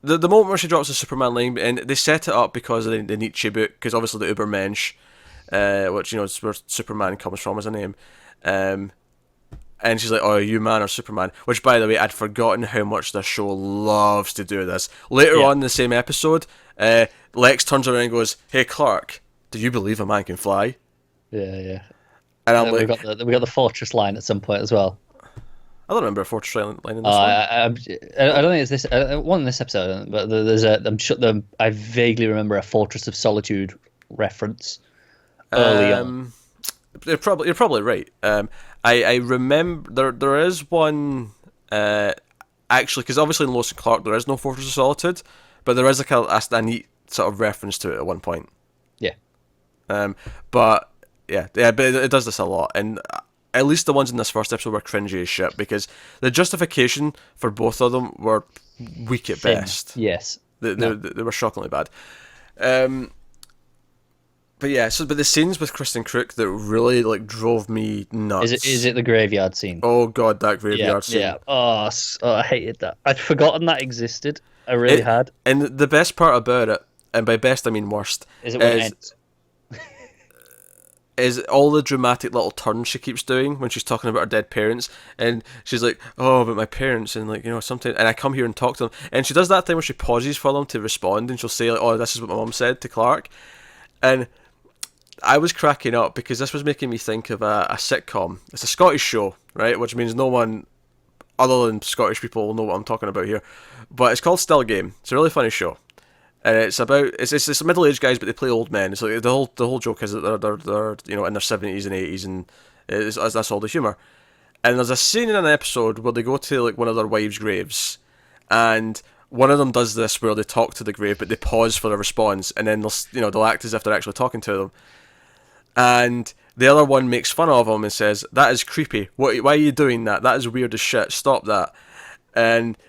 the moment where she drops the Superman line, and they set it up because of the Nietzsche book, because obviously the Ubermensch, which is where Superman comes from as a name. And she's like, oh, are you man or Superman? Which, by the way, I'd forgotten how much the show loves to do this. Later on in the same episode, Lex turns around and goes, hey, Clark, do you believe a man can fly? Yeah. And I'm We like, got the fortress line at some point as well. I don't remember a Fortress line in this one. I don't think it's this one in this episode, but there's I vaguely remember a Fortress of Solitude reference early on. You're probably right. I remember there is one actually, because obviously in Lois and Clark there is no Fortress of Solitude, but there is like a neat sort of reference to it at one point. Yeah. But it does this a lot, and at least the ones in this first episode were cringy as shit, because the justification for both of them were weak at best. Yes. They were shockingly bad. But yeah, but the scenes with Kristen Crook that really like drove me nuts. Is it the graveyard scene? Oh god, that graveyard scene. Yeah. Oh, I hated that. I'd forgotten that existed. I really had. And the best part about it, and by best I mean worst, Is it when it ends? is all the dramatic little turns she keeps doing when she's talking about her dead parents, and she's like, oh, but my parents, and like, something, and I come here and talk to them, and she does that thing where she pauses for them to respond, and she'll say like, oh, this is what my mum said to Clark, and I was cracking up because this was making me think of a sitcom. It's a Scottish show, right, which means no one other than Scottish people will know what I'm talking about here, but it's called Still Game. It's a really funny show. And it's about it's middle-aged guys, but they play old men. So the whole joke is that they're in their 70s and 80s, and that's all the humor. And there's a scene in an episode where they go to like one of their wives' graves, and one of them does this where they talk to the grave, but they pause for a response, and then they'll act as if they're actually talking to them. And the other one makes fun of them and says, "That is creepy. Why are you doing that? That is weird as shit. Stop that." And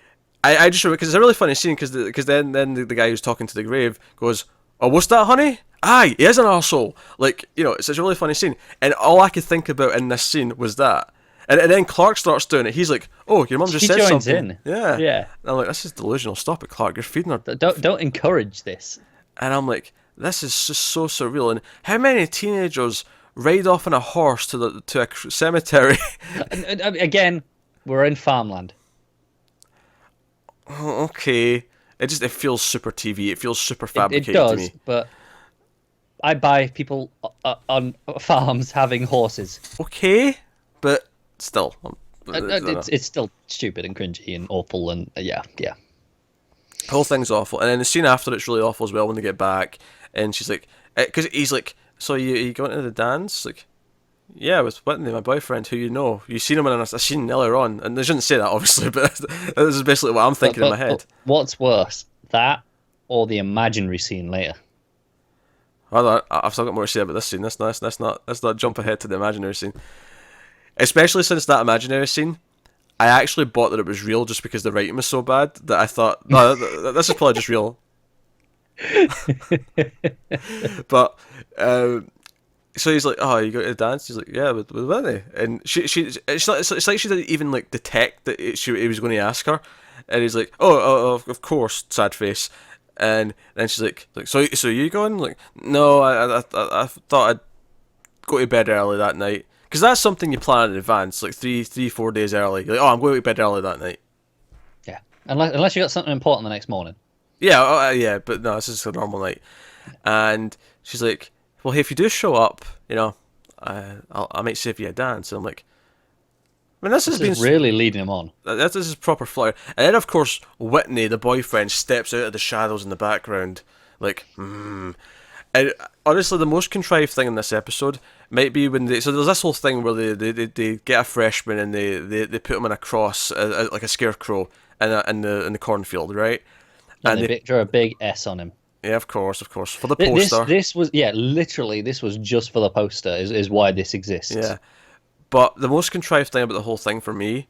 I just remember, because it's a really funny scene, because then the guy who's talking to the grave goes, oh, what's that, honey? Aye, he is an arsehole. Like, it's a really funny scene. And all I could think about in this scene was that. And then Clark starts doing it. He's like, oh, your mum just said joins something. in. Yeah. Yeah. And I'm like, this is delusional. Stop it, Clark. You're feeding her. Don't encourage this. And I'm like, this is just so surreal. And how many teenagers ride off on a horse to a cemetery? And again, we're in farmland. Okay, it feels super TV. It feels super fabricated It does, to me. but I buy people on farms having horses. Okay, but still, It's still stupid and cringy and awful, and yeah. The whole thing's awful, and then the scene after it's really awful as well when they get back, and she's like, because he's like, so you going to the dance? Like, yeah, with Whitney, my boyfriend, who you seen him in a scene earlier on, and they shouldn't say that obviously, but this is basically what I'm thinking in my head. But what's worse, that or the imaginary scene later? I've still got more to say about this scene. Let's not jump ahead to the imaginary scene. Especially since that imaginary scene, I actually bought that it was real just because the writing was so bad that I thought, no, this is probably just real. But so he's like, oh, you go to the dance? He's like, yeah, with Winnie. And it's like she didn't even like detect that he was going to ask her. And he's like, oh, of course, sad face. And then she's like, so you going? Like, no, I thought go to bed early that night. Because that's something you plan in advance, like 4 days early. You're like, oh, I'm going to bed early that night. Yeah, unless you got something important the next morning. Yeah, yeah, but no, this is a normal night. And she's like, well, hey, if you do show up, I might save you a dance. And I'm like, I mean, this is really leading him on. This is proper flair. And then, of course, Whitney, the boyfriend, steps out of the shadows in the background, like, And honestly, the most contrived thing in this episode might be when so there's this whole thing where they get a freshman and they put him on a cross, like a scarecrow, in the cornfield, right? And they draw a big S on him. Yeah, of course, for the poster. This was literally this was just for the poster. Is why this exists. Yeah, but the most contrived thing about the whole thing for me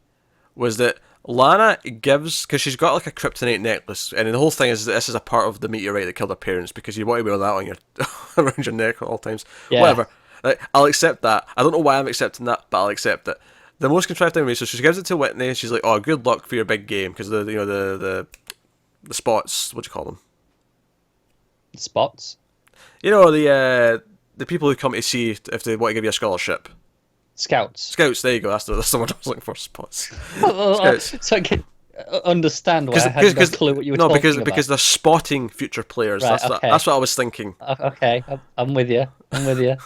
was that Lana gives, because she's got like a kryptonite necklace, and the whole thing is this is a part of the meteorite that killed her parents, because you want to wear that on your around your neck at all times. Yeah. Whatever. Like, I'll accept that. I don't know why I'm accepting that, but I'll accept it. The most contrived thing for me, so she gives it to Whitney, and she's like, "Oh, good luck for your big game," because the spots, what do you call them? Spots. The people who come to see if they want to give you a scholarship. Scouts. There you go. That's the one I was looking for. Spots. Scouts. So I can understand why I had no clue what you were talking about. No, because they're spotting future players. Right, that's what I was thinking. Okay, I'm with you. There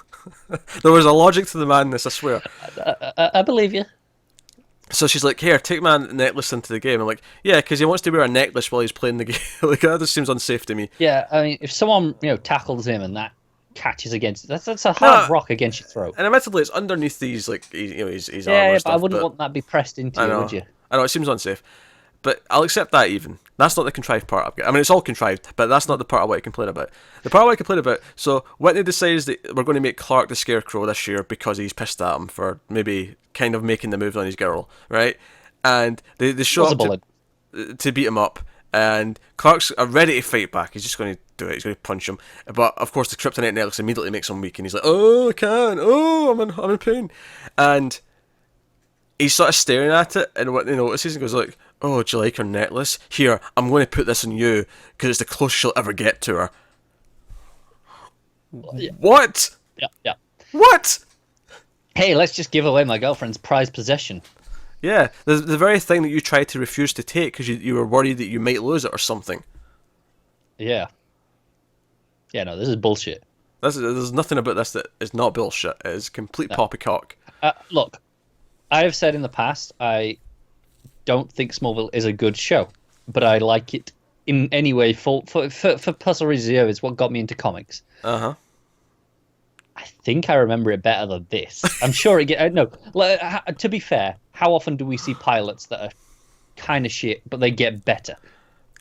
was a logic to the madness, I swear. I believe you. So she's like, "Here, take my necklace into the game." I'm like, "Yeah, because he wants to wear a necklace while he's playing the game." Like, that just seems unsafe to me. Yeah, I mean, if someone tackles him and that catches against that's a hard rock against your throat. And admittedly, it's underneath these his armor. Yeah, stuff, but I wouldn't want that to be pressed into you, would you? I know it seems unsafe, but I'll accept that. Even that's not the contrived part. I mean, it's all contrived, but that's not the part I want to complain about. The part I want to complain about. So Whitney decides that we're going to make Clark the Scarecrow this year because he's pissed at him for maybe kind of making the move on his girl, right? And they show up to beat him up, and Clark's ready to fight back. He's just going to do it. He's going to punch him, but of course the kryptonite necklace immediately makes him weak, and he's like, "Oh, I can't. Oh, I'm in pain," and he's sort of staring at it, and Whitney notices and goes like, "Oh, do you like her necklace? Here, I'm going to put this on you because it's the closest she'll ever get to her." Yeah. What? Yeah. What? Hey, let's just give away my girlfriend's prized possession. Yeah, the very thing that you tried to refuse to take because you were worried that you might lose it or something. Yeah. Yeah, no, this is bullshit. There's nothing about this that is not bullshit. It is complete poppycock. Look, I have said in the past, I don't think Smallville is a good show, but I like it in any way for Puzzle Reserve. It's what got me into comics. Uh-huh. I think I remember it better than this. I'm sure it to be fair, how often do we see pilots that are kind of shit, but they get better?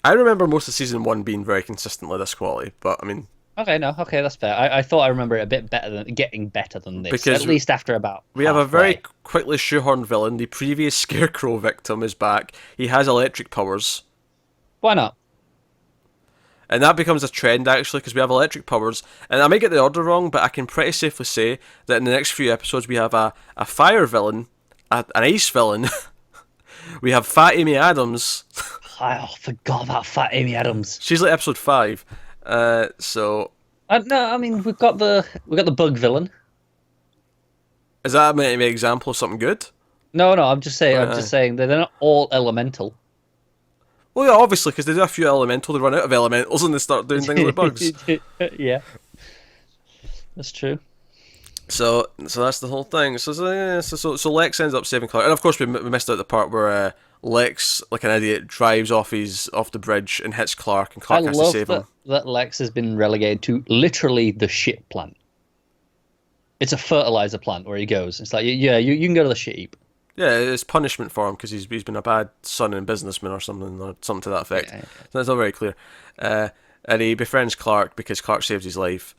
I remember most of season 1 being very consistently this quality, but I mean... Okay, that's fair. I thought I remember it a bit getting better than this, because at least after about we have a very quickly shoehorned villain. The previous Scarecrow victim is back. He has electric powers. Why not? And that becomes a trend, actually, because we have electric powers. And I may get the order wrong, but I can pretty safely say that in the next few episodes we have a fire villain, an ice villain. We have Fat Amy Adams. I forgot about Fat Amy Adams. She's like episode 5. So... no, I mean, we've got the bug villain. Is that an example of something good? No, I'm just saying they're not all elemental. Well, yeah, obviously, because they do a few elemental, they run out of elementals and they start doing things like bugs. Yeah, that's true. So that's the whole thing. So Lex ends up saving Clark, and of course we missed out the part where Lex, like an idiot, drives off the bridge and hits Clark, and Clark has to save him. That Lex has been relegated to literally the shit plant. It's a fertilizer plant where he goes. It's like, yeah, you can go to the shit heap. Yeah, it's punishment for him because he's been a bad son and businessman or something to that effect. Yeah. So it's not very clear. And he befriends Clark because Clark saved his life.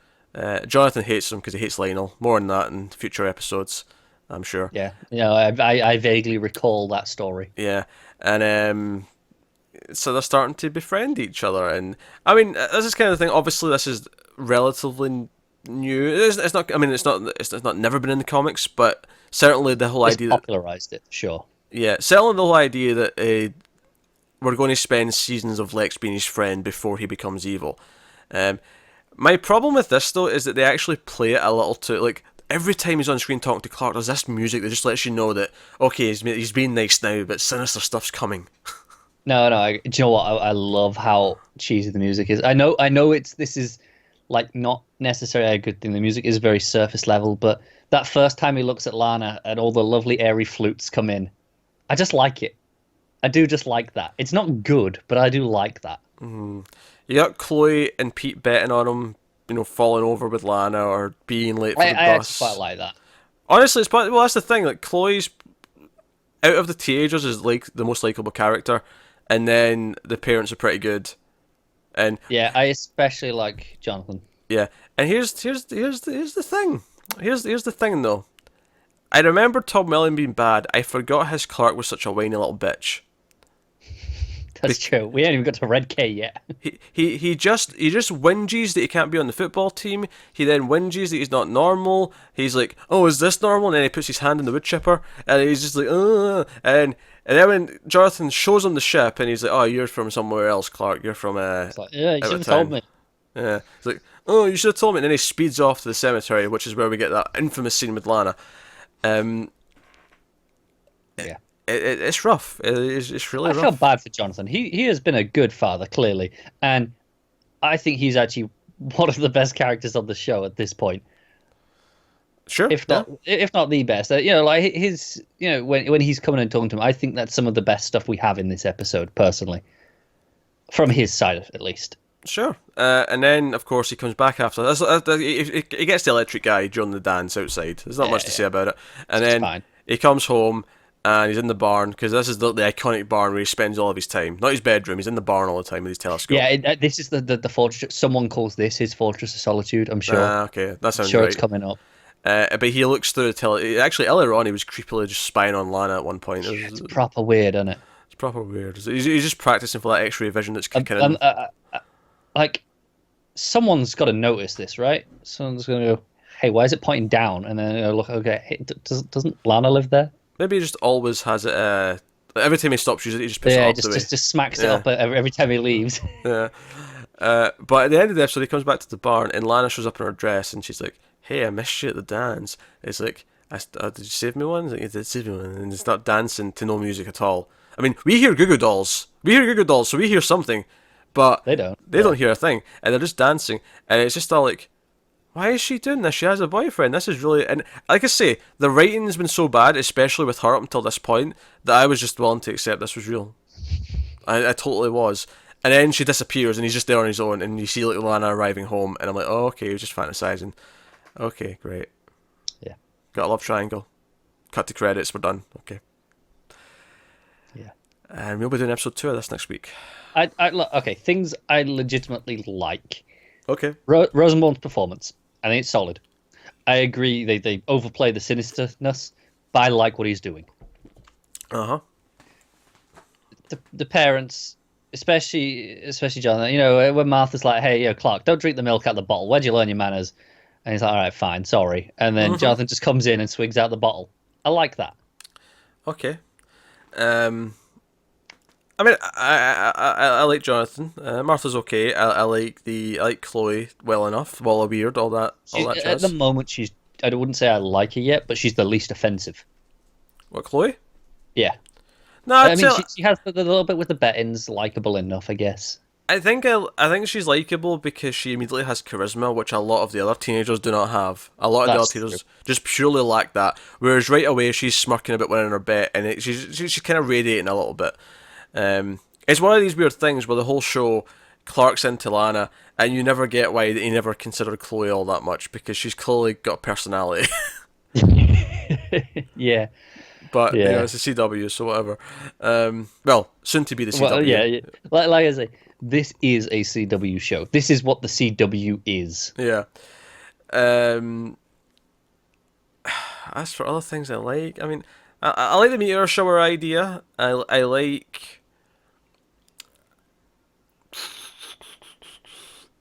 Jonathan hates him because he hates Lionel. More on that in future episodes, I'm sure. Yeah, I vaguely recall that story. Yeah, and so they're starting to befriend each other, and I mean, this is kind of the thing. Obviously, this is relatively new. It's not. I mean, it's not never been in the comics, but certainly the whole idea popularized it. Sure. Yeah, certainly the whole idea that we're going to spend seasons of Lex being his friend before he becomes evil. My problem with this though is that they actually play it a little too like every time he's on screen talking to Clark, there's this music that just lets you know that, okay, he's being nice now, but sinister stuff's coming. No, no. Do you know what? I love how cheesy the music is. I know. This is like not necessarily a good thing. The music is very surface level, but that first time he looks at Lana and all the lovely airy flutes come in, I just like it. I do just like that. It's not good, but I do like that. You got Chloe and Pete betting on him, falling over with Lana or being late for the I bus. actually quite like that. Honestly, well, that's the thing. Like Chloe's out of the teenagers is like the most likable character, and then the parents are pretty good, and Yeah, I especially like Jonathan. yeah. And here's the thing. Here's the thing though. I remember Tom Welling being bad. I forgot his Clark was such a whiny little bitch. That's true. We ain't even got to Red K yet. He just whinges that he can't be on the football team. He then whinges that he's not normal. He's like, oh, is this normal? And then he puts his hand in the wood chipper, and he's just like, and then when Jonathan shows him the ship, and he's like, oh, you're from somewhere else, Clark. You're from It's like, yeah, you out should of have told town. me. Yeah, it's like, oh, you should have told me. And then he speeds off to the cemetery, which is where we get that infamous scene with Lana. Yeah. It's rough. It's really I rough. feel bad for Jonathan. He has been a good father, clearly, and I think he's actually one of the best characters on the show at this point, Sure. if not the best. Like his, when he's coming and talking to him, I think that's some of the best stuff we have in this episode, personally, from his side at least. Sure. And then, of course, he comes back after. He gets the electric guy during the dance outside. There's not much to say about it. And It's then fine. he comes home and he's in the barn, because this is the iconic barn where he spends all of his time. Not his bedroom, he's in the barn all the time with his telescope. Yeah, this is the fortress. Someone calls this his Fortress of Solitude. I'm sure. Okay, that sounds Sure, right. it's coming up. But he looks through the Actually, earlier on, he was creepily just spying on Lana at one point. It's proper weird, isn't it? It's proper weird. He's just practicing for that X-ray vision that's kicking in. Like, someone's got to notice this, right? Someone's going to go, hey, why is it pointing down? And then look, okay, hey, doesn't Lana live there? Maybe he just always has it. Every time he stops using it, he just puts it Yeah, up the way. just smacks it up every time he leaves. Yeah. But at the end of the episode, he comes back to the barn, and Lana shows up in her dress, and she's like, "Hey, I missed you at the dance." It's like, "Did you save me one?" It's like, "You did save me one," and they start dancing to no music at all. I mean, we hear Goo Goo Dolls. So we hear something, but They don't. They don't hear a thing, and they're just dancing, and it's just all like, why is she doing this? She has a boyfriend. This is really... And like I say, the writing's been so bad, especially with her up until this point, that I was just willing to accept this was real. I totally was. And then she disappears, and he's just there on his own, and you see like Lana arriving home, and I'm like, oh, okay, he was just fantasizing. Okay, great. Yeah. Got a love triangle. Cut to credits, we're done. Okay. Yeah. And we'll be doing episode 2 of this next week. Okay, things I legitimately like. Okay. Rosenbaum's performance, I think it's solid. I agree they overplay the sinisterness, but I like what he's doing. Uh-huh. The parents, especially John, when Martha's like, hey, Clark, don't drink the milk out of the bottle. Where'd you learn your manners? And he's like, all right, fine, sorry. And then Jonathan just comes in and swigs out the bottle. I like that. Okay. I mean, I like Jonathan. Martha's okay. I like Chloe well enough. Walla Weird, all that At jazz. the moment, I wouldn't say I like her yet, but she's the least offensive. What, Chloe? Yeah. No, I mean, she has the little bit with the bettings, likable enough, I guess. I think she's likable because she immediately has charisma, which a lot of the other teenagers do not have. A lot of the other teenagers just purely lack that. Whereas right away she's smirking about winning her bet, and she's kind of radiating a little bit. It's one of these weird things where the whole show, Clark's into Lana, and you never get why he never considered Chloe all that much, because she's clearly got a personality. Yeah. But Yeah. it's a CW, so whatever. Well, soon to be the CW. Well, yeah. Like I say, this is a CW show. This is what the CW is. Yeah. As for other things I like, I mean, I like the meteor shower idea. I like.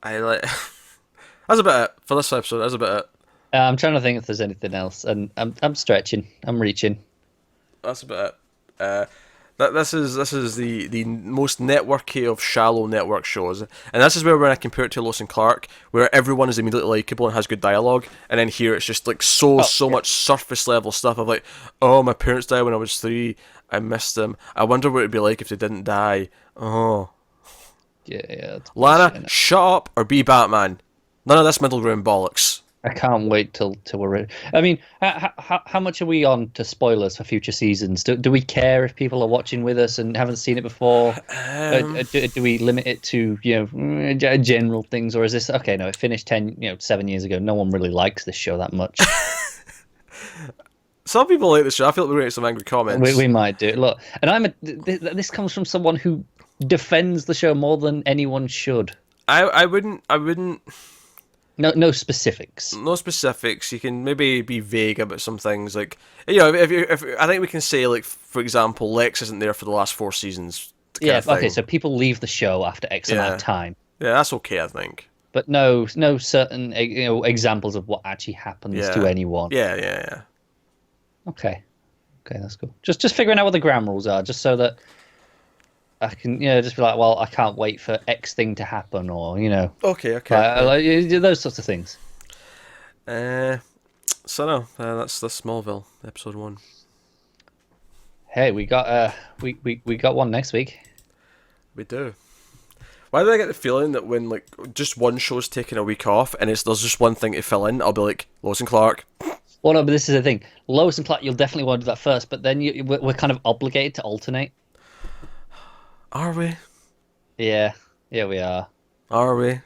That's about it for this episode. That's about it. I'm trying to think if there's anything else, and I'm stretching. I'm reaching. That's about it. This is the most networky of shallow network shows, and this is where when I compare it to Lois and Clark, where everyone is immediately likable and has good dialogue, and then here it's just like so much surface level stuff of like, oh, my parents died when I was 3, I missed them. I wonder what it'd be like if they didn't die. Oh, Yeah. Lana, shut up or be Batman. None of this middle ground bollocks. I can't wait till we're ready. I mean, how much are we on to spoilers for future seasons? Do we care if people are watching with us and haven't seen it before? Do we limit it to general things, or is this okay? No, it finished 7 years ago. No one really likes this show that much. Some people like this show. I feel like we're going to get some angry comments. We might do. Look, and this comes from someone who defends the show more than anyone should. I wouldn't. No specifics. No specifics. You can maybe be vague about some things, like if I think we can say, like, for example, Lex isn't there for the last 4 seasons. Yeah. Okay. So people leave the show after X amount of time. Yeah, that's okay, I think. But no certain examples of what actually happens to anyone. Yeah. Okay, that's cool. Just figuring out what the ground rules are, just so that I can, just be like, well, I can't wait for X thing to happen, or Okay. like those sorts of things. So no, that's Smallville episode 1. Hey, we got we got one next week. We do. Why do I get the feeling that when like just one show's taking a week off and there's just one thing to fill in, I'll be like Lois and Clark. Well, no, but this is the thing. Lois and Clark, you'll definitely want to do that first, but then we're kind of obligated to alternate. Are we? Yeah, we are. Are we?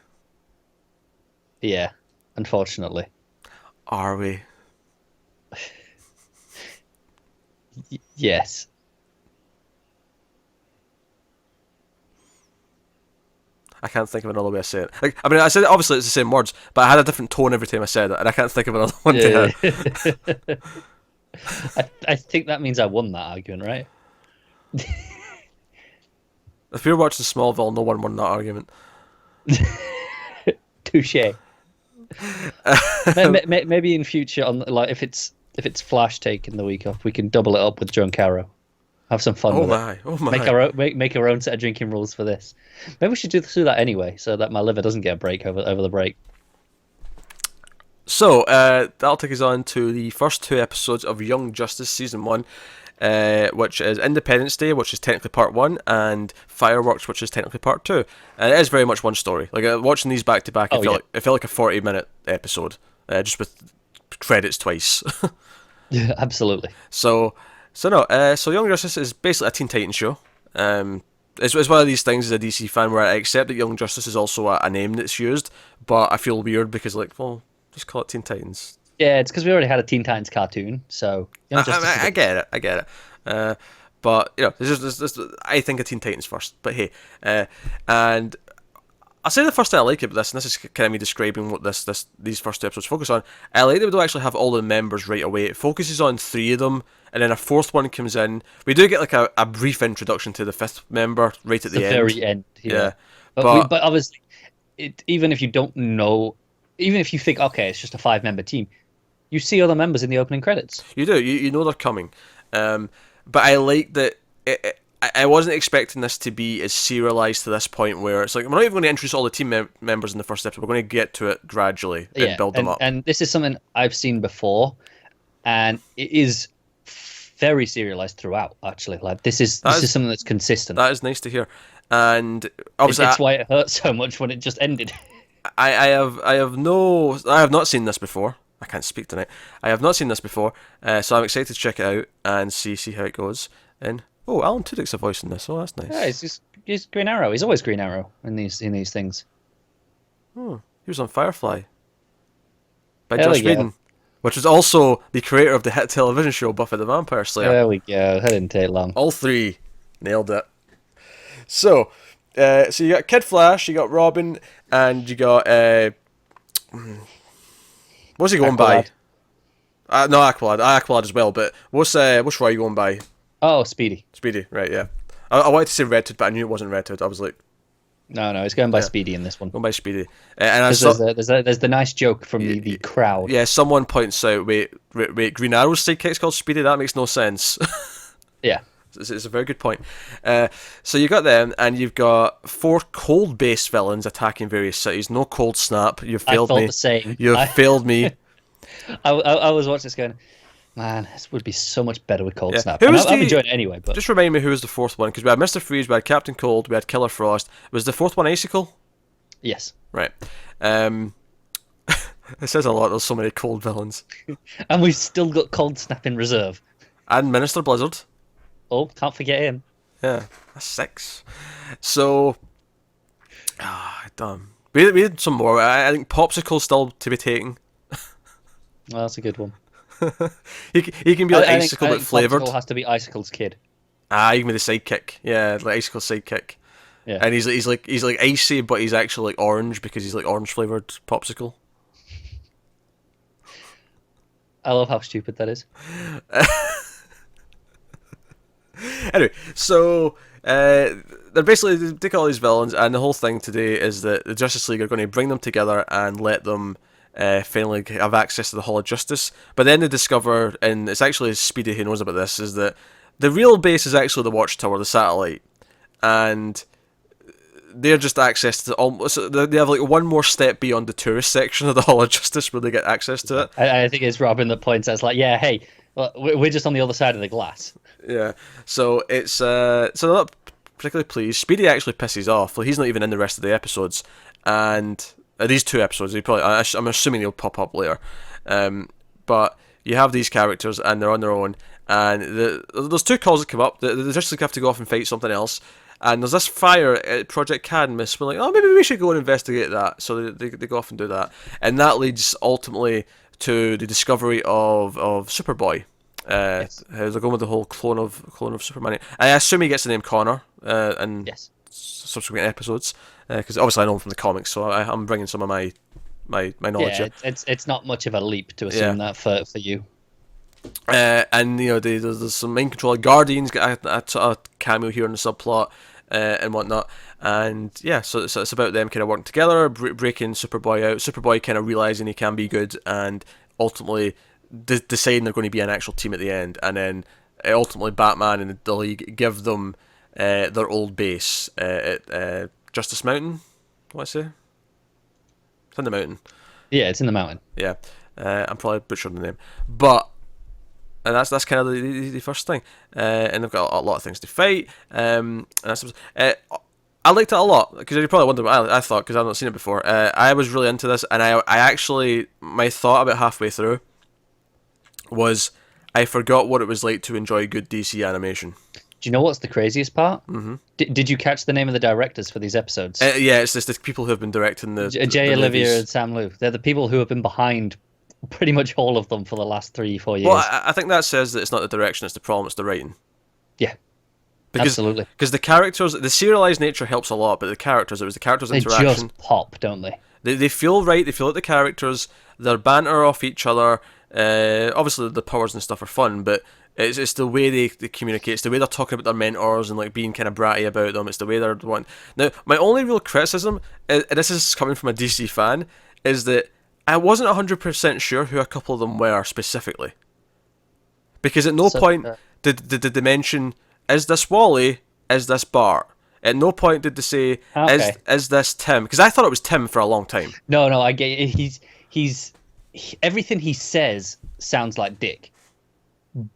Yeah, unfortunately. Are we? Yes. I can't think of another way to say it. Like, I mean, I said obviously it's the same words, but I had a different tone every time I said it, and I can't think of another one to hit. I think that means I won that argument, right? If you're watching Smallville, no one won that argument. Touché. Maybe in future, on like if it's Flash taking the week off, we can double it up with Drunk Arrow. Have some fun with it. Oh my! Make our own set of drinking rules for this. Maybe we should do that anyway, so that my liver doesn't get a break over the break. So that'll take us on to the first 2 episodes of Young Justice season 1. Which is Independence Day, which is technically part 1, and Fireworks, which is technically part 2. And it is very much one story. Like watching these back to back, it felt like a 40-minute episode, just with credits twice. Yeah, absolutely. So Young Justice is basically a Teen Titans show. It's one of these things as a DC fan where I accept that Young Justice is also a name that's used, but I feel weird because just call it Teen Titans. Yeah, it's because we already had a Teen Titans cartoon, so I get it. But this, I think of Teen Titans first. But hey, and I'll say the first thing I like about this, and this is kind of me describing what these first 2 episodes focus on. I like that we don't actually have all the members right away. It focuses on 3 of them, and then a 4th one comes in. We do get like a brief introduction to the 5th member right at the end. Very end. Yeah. But obviously, even if you don't know, even if you think, okay, it's just a 5-member team, you see other members in the opening credits. You do. You know they're coming. But I like that. I wasn't expecting this to be as serialized to this point where it's like, we're not even going to introduce all the team members in the first episode. We're going to get to it gradually and build them up. And this is something I've seen before, and it is very serialized throughout, actually. Like this is something that's consistent. That is nice to hear. And obviously, it's why it hurt so much when it just ended. I have not seen this before. I can't speak tonight. I have not seen this before, so I'm excited to check it out and see how it goes. And Alan Tudyk's a voice in this. Oh, that's nice. Yeah, he's Green Arrow. He's always Green Arrow in these things. Oh, he was on Firefly by Joss Whedon, which was also the creator of the hit television show Buffy the Vampire Slayer. There we go. That didn't take long. All 3 nailed it. So you got Kid Flash, you got Robin, and you got what's he going by? No, Aqualad as well. But what's Roy going by? Oh, Speedy, right? Yeah. I wanted to say Red Hood, but I knew it wasn't Red Hood. I was like, no, he's going by Speedy in this one. Going by Speedy. And there's the nice joke from the crowd. Yeah, someone points out, wait, Green Arrow's sidekick's called Speedy. That makes no sense. Yeah. It's a very good point. So you got them, and you've got 4 cold-based villains attacking various cities. No cold snap. You failed I thought me. the same. You failed me. I was watching this going, man, this would be so much better with Cold Yeah. Snap. Who And was I'm the- enjoying it anyway, but Just remind me who was the 4th one, because we had Mr. Freeze, we had Captain Cold, we had Killer Frost. Was the 4th one Icicle? yes. Right. It says a lot. There's so many cold villains. And we've still got Cold Snap in reserve. And Minister Blizzard. Oh, can't forget him. Yeah, that's 6. So, damn. We need some more. I think Popsicle's still to be taken. Well, that's a good one. He can be like Icicle I but think flavoured. Popsicle has to be Icicle's kid. He can be the sidekick. Yeah, like Icicle's sidekick. Yeah. And he's like icy, but he's actually like orange because he's like orange flavoured Popsicle. I love how stupid that is. Anyway, so they're basically they take all these villains, and the whole thing today is that the Justice League are going to bring them together and let them finally have access to the Hall of Justice. But then they discover, and it's actually Speedy who knows about this, is that the real base is actually the Watchtower, the satellite, and they're just access to almost. They have like one more step beyond the tourist section of the Hall of Justice where they get access to it. I think it's Robin that points out, it's like, yeah, hey, well, we're just on the other side of the glass. Yeah, so it's so they're not particularly pleased. Speedy actually pisses off. Like, he's not even in the rest of the episodes, and these 2 episodes, I'm assuming he'll pop up later. But you have these characters, and they're on their own, and there's 2 calls that come up. The Justice League have to go off and fight something else, and there's this fire at Project Cadmus. We're like, oh, maybe we should go and investigate that. So they go off and do that, and that leads ultimately to the discovery of Superboy. Yes. They're going with the whole clone of Superman. I assume he gets the name Connor in Yes. subsequent episodes, because obviously I know him from the comics, so I'm bringing some of my knowledge. Yeah, it's not much of a leap to assume that for you. And you know, there's some main control. Guardians get a cameo here in the subplot and whatnot. And yeah, so it's about them kind of working together, breaking Superboy out. Superboy kind of realizing he can be good, and ultimately deciding they're going to be an actual team at the end. And then ultimately Batman and the League give them their old base at Justice Mountain. What I say? It's in the mountain. Yeah, it's in the mountain. Yeah, I'm probably butchering the name, but. And that's kind of the first thing, and they've got a lot of things to fight. And that's, I liked it a lot, because you probably wonder what I thought, because I've not seen it before. I was really into this, and I actually, my thought about halfway through was I forgot what it was like to enjoy good DC animation. Do you know what's the craziest part? Mm-hmm. Did you catch the name of the directors for these episodes? Yeah, it's just the people who have been directing the Jay the Olivier movies. and Sam Liu. They're the people who have been behind pretty much all of them for the last 3-4 years. Well, I think that says that it's not the direction, it's the problem, it's the writing. Yeah, Because, absolutely. Because the characters, the serialized nature helps a lot, but the characters, it was the characters' They interaction. just pop, don't they? They feel right, they feel like the characters, their banter off each other. Obviously, the powers and stuff are fun, but it's the way they communicate, it's the way they're talking about their mentors and like being kind of bratty about them, it's the way they're one. Now, my only real criticism, and this is coming from a DC fan, is that I wasn't 100% sure who a couple of them were specifically. Because at no point did they mention, is this Wally, is this Bart? At no point did they say, is this Tim? Because I thought it was Tim for a long time. No, I get it. Everything he says sounds like Dick.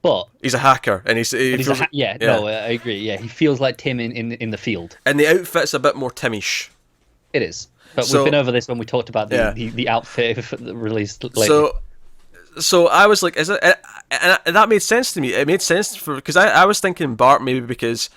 But he's a hacker, and I agree. Yeah, he feels like Tim in the field. And the outfit's a bit more Timish. It is. But we've been over this when we talked about the outfit released lately. So I was like, is it? And that made sense to me. It made sense because I was thinking Bart maybe because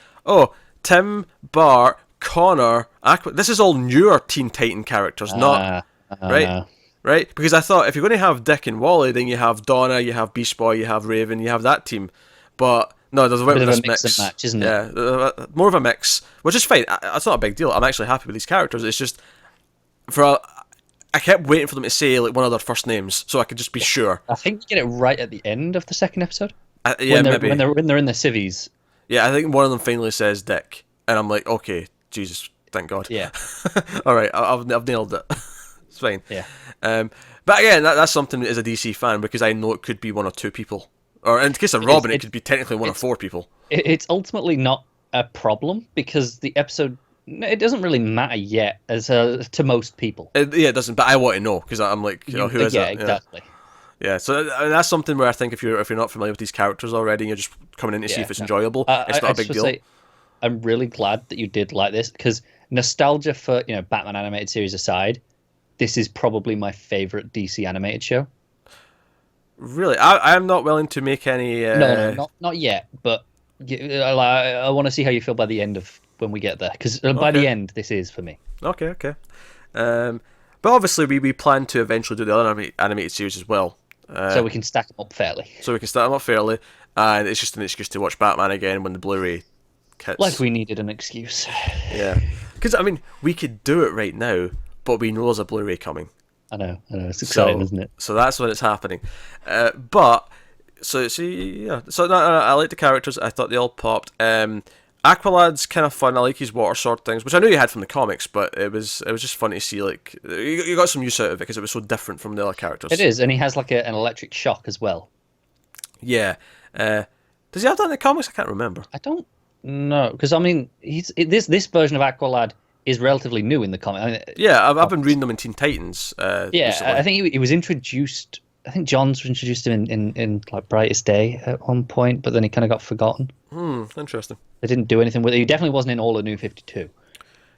Tim, Bart, Connor, this is all newer Teen Titan characters, not right. Right? Because I thought if you're going to have Dick and Wally, then you have Donna, you have Beast Boy, you have Raven, you have that team. But no, there's a bit of a mix and match, isn't it? Yeah, more of a mix, which is fine. That's not a big deal. I'm actually happy with these characters. It's just I kept waiting for them to say like one of their first names, so I could just be sure. I think you get it right at the end of the second episode. Maybe when they're in the civvies. Yeah, I think one of them finally says Dick, and I'm like, okay, Jesus, thank God. Yeah. All right, I've nailed it. It's fine. Yeah. But again, that's something as a DC fan, because I know it could be one or two people. Or in the case of It is. Robin, it could be technically one of 4 people. It's ultimately not a problem because the episode, it doesn't really matter yet as to most people. Yeah, it doesn't. But I want to know because I'm like, who is Yeah, it? exactly. Yeah. So that's something where I think if you're not familiar with these characters already, and you're just coming in to see if it's enjoyable, it's not a big deal. Say, I'm really glad that you did like this because nostalgia for Batman animated series aside, this is probably my favorite DC animated show. Really, I'm not willing to make any. No, not yet. But I want to see how you feel by the end of when we get there because by the end, this is for me. Okay. But obviously, we plan to eventually do the other animated series as well. So we can stack them up fairly. And it's just an excuse to watch Batman again when the Blu-ray hits. Like we needed an excuse. Yeah, because I mean, we could do it right now, but we know there's a Blu-ray coming. I know, it's exciting, isn't it? So that's when it's happening. But so yeah, so no, I like the characters. I thought they all popped. Aqualad's kind of fun. I like his water sword things, which I knew you had from the comics, but it was just fun to see. Like you got some use out of it because it was so different from the other characters. It is, and he has like an electric shock as well. Yeah. Does he have that in the comics? I can't remember. I don't know because I mean, this version of Aqualad is relatively new in the comic. I mean, yeah, I've been reading them in Teen Titans. Yeah, recently. I think he was introduced. I think Johns introduced him in like Brightest Day at one point, but then he kind of got forgotten. Interesting. They didn't do anything with it. He definitely wasn't in all of New 52.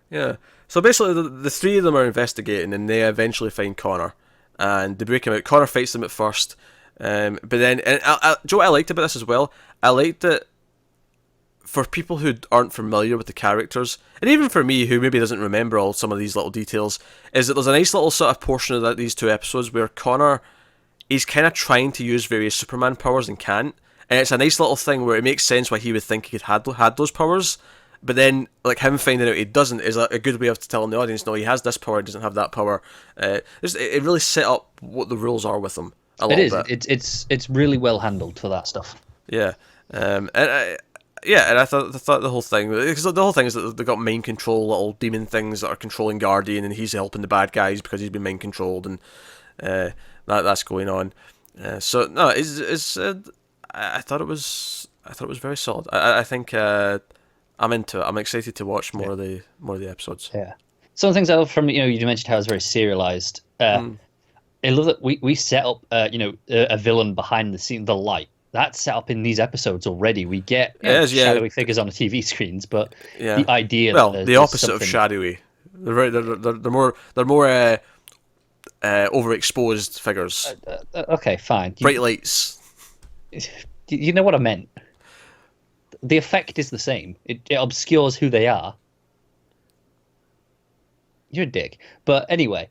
Yeah. So basically, the 3 of them are investigating, and they eventually find Connor, and they break him out. Connor fights them at first, but then, and do you know what I liked about this as well? I liked that for people who aren't familiar with the characters, and even for me who maybe doesn't remember all some of these little details, is that there's a nice little sort of portion of these 2 episodes where Connor, he's kind of trying to use various Superman powers and can't. And it's a nice little thing where it makes sense why he would think he had those powers. But then, like, him finding out he doesn't is a good way of telling the audience, no, he has this power, he doesn't have that power. It really set up what the rules are with him a little bit. It's really well handled for that stuff. Yeah. And I thought the whole thing, because the whole thing is that they've got mind control, little demon things that are controlling Guardian, and he's helping the bad guys because he's been mind controlled, and that's going on. So no, I thought it was very solid. I think I'm into it. I'm excited to watch more of the episodes. Yeah. Some things out from you mentioned how it's very serialized. I love that we set up a villain behind the scene, the Light. That's set up in these episodes already. We get shadowy figures on the TV screens, but the idea the opposite of shadowy. They're more overexposed figures. Okay, fine. Bright lights. You know what I meant. The effect is the same. It obscures who they are. You're a dick. But anyway,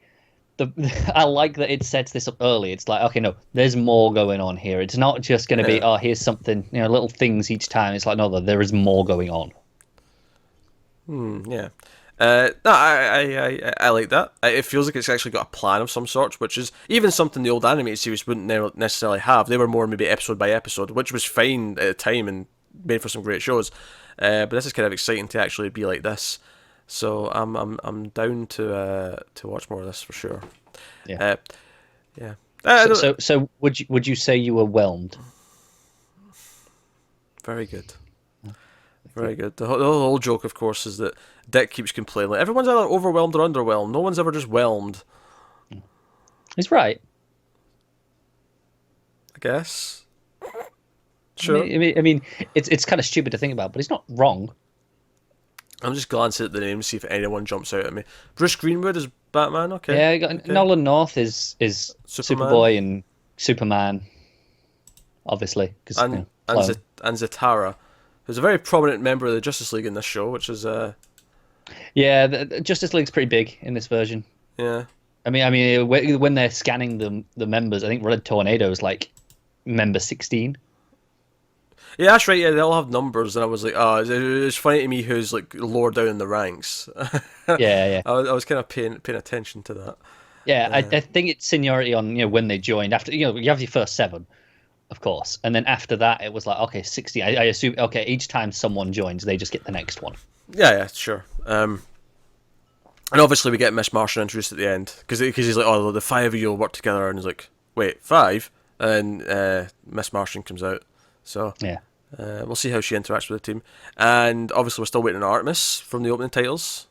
I like that it sets this up early. It's like, okay, no, there's more going on here. It's not just going to be, here's something, little things each time. It's like, no, there is more going on. Yeah. No, I like that. It feels like it's actually got a plan of some sort, which is even something the old animated series wouldn't necessarily have. They were more maybe episode by episode, which was fine at the time and made for some great shows. But this is kind of exciting to actually be like this. So I'm down to watch more of this for sure. Yeah. Yeah. So would you say you were whelmed? Very good. Very good. The whole joke, of course, is that Dick keeps complaining. Like, everyone's either overwhelmed or underwhelmed. No one's ever just whelmed. He's right. I guess. Sure. I mean, it's kind of stupid to think about, but he's not wrong. I'm just glancing at the names, see if anyone jumps out at me. Bruce Greenwood is Batman. Okay. Yeah, you got Nolan North is Superboy and Superman, obviously. And Zatara, who's a very prominent member of the Justice League in this show, which is yeah, the Justice League's pretty big in this version. Yeah. I mean, when they're scanning the members, I think Red Tornado is like member 16. Yeah, that's right. Yeah, they all have numbers, and I was like, it's funny to me who's like lower down in the ranks. Yeah. I was kind of paying attention to that. Yeah, I think it's seniority on when they joined. After you have your first 7, of course, and then after that it was like, okay, 60. I assume each time someone joins, they just get the next one. Yeah, sure. And obviously we get Miss Martian introduced at the end because he's like, oh, the 5 of you will work together, and he's like, wait, 5? and Miss Martian comes out. So Yeah. we'll see how she interacts with the team. And obviously, we're still waiting on Artemis from the opening titles.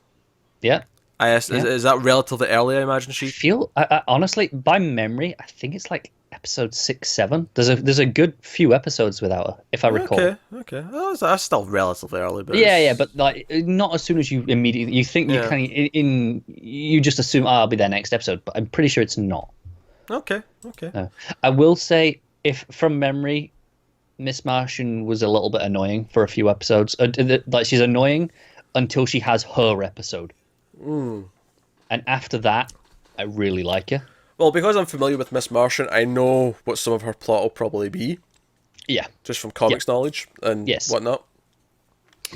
Yeah. Is that relatively early? I imagine I feel honestly, by memory, I think it's like episode 6, 7. There's a good few episodes without her, if I recall. Okay. Oh, that's still relatively early, but Yeah, but like not as soon as you immediately you think you Yeah. kind of you just assume I'll be there next episode, but I'm pretty sure it's not. Okay. I will say, if from memory, Miss Martian was a little bit annoying for a few episodes. Like she's annoying until she has her episode, and after that, I really like her. Well, because I'm familiar with Miss Martian, I know what some of her plot will probably be, Yeah, just from comics knowledge and Yes. whatnot.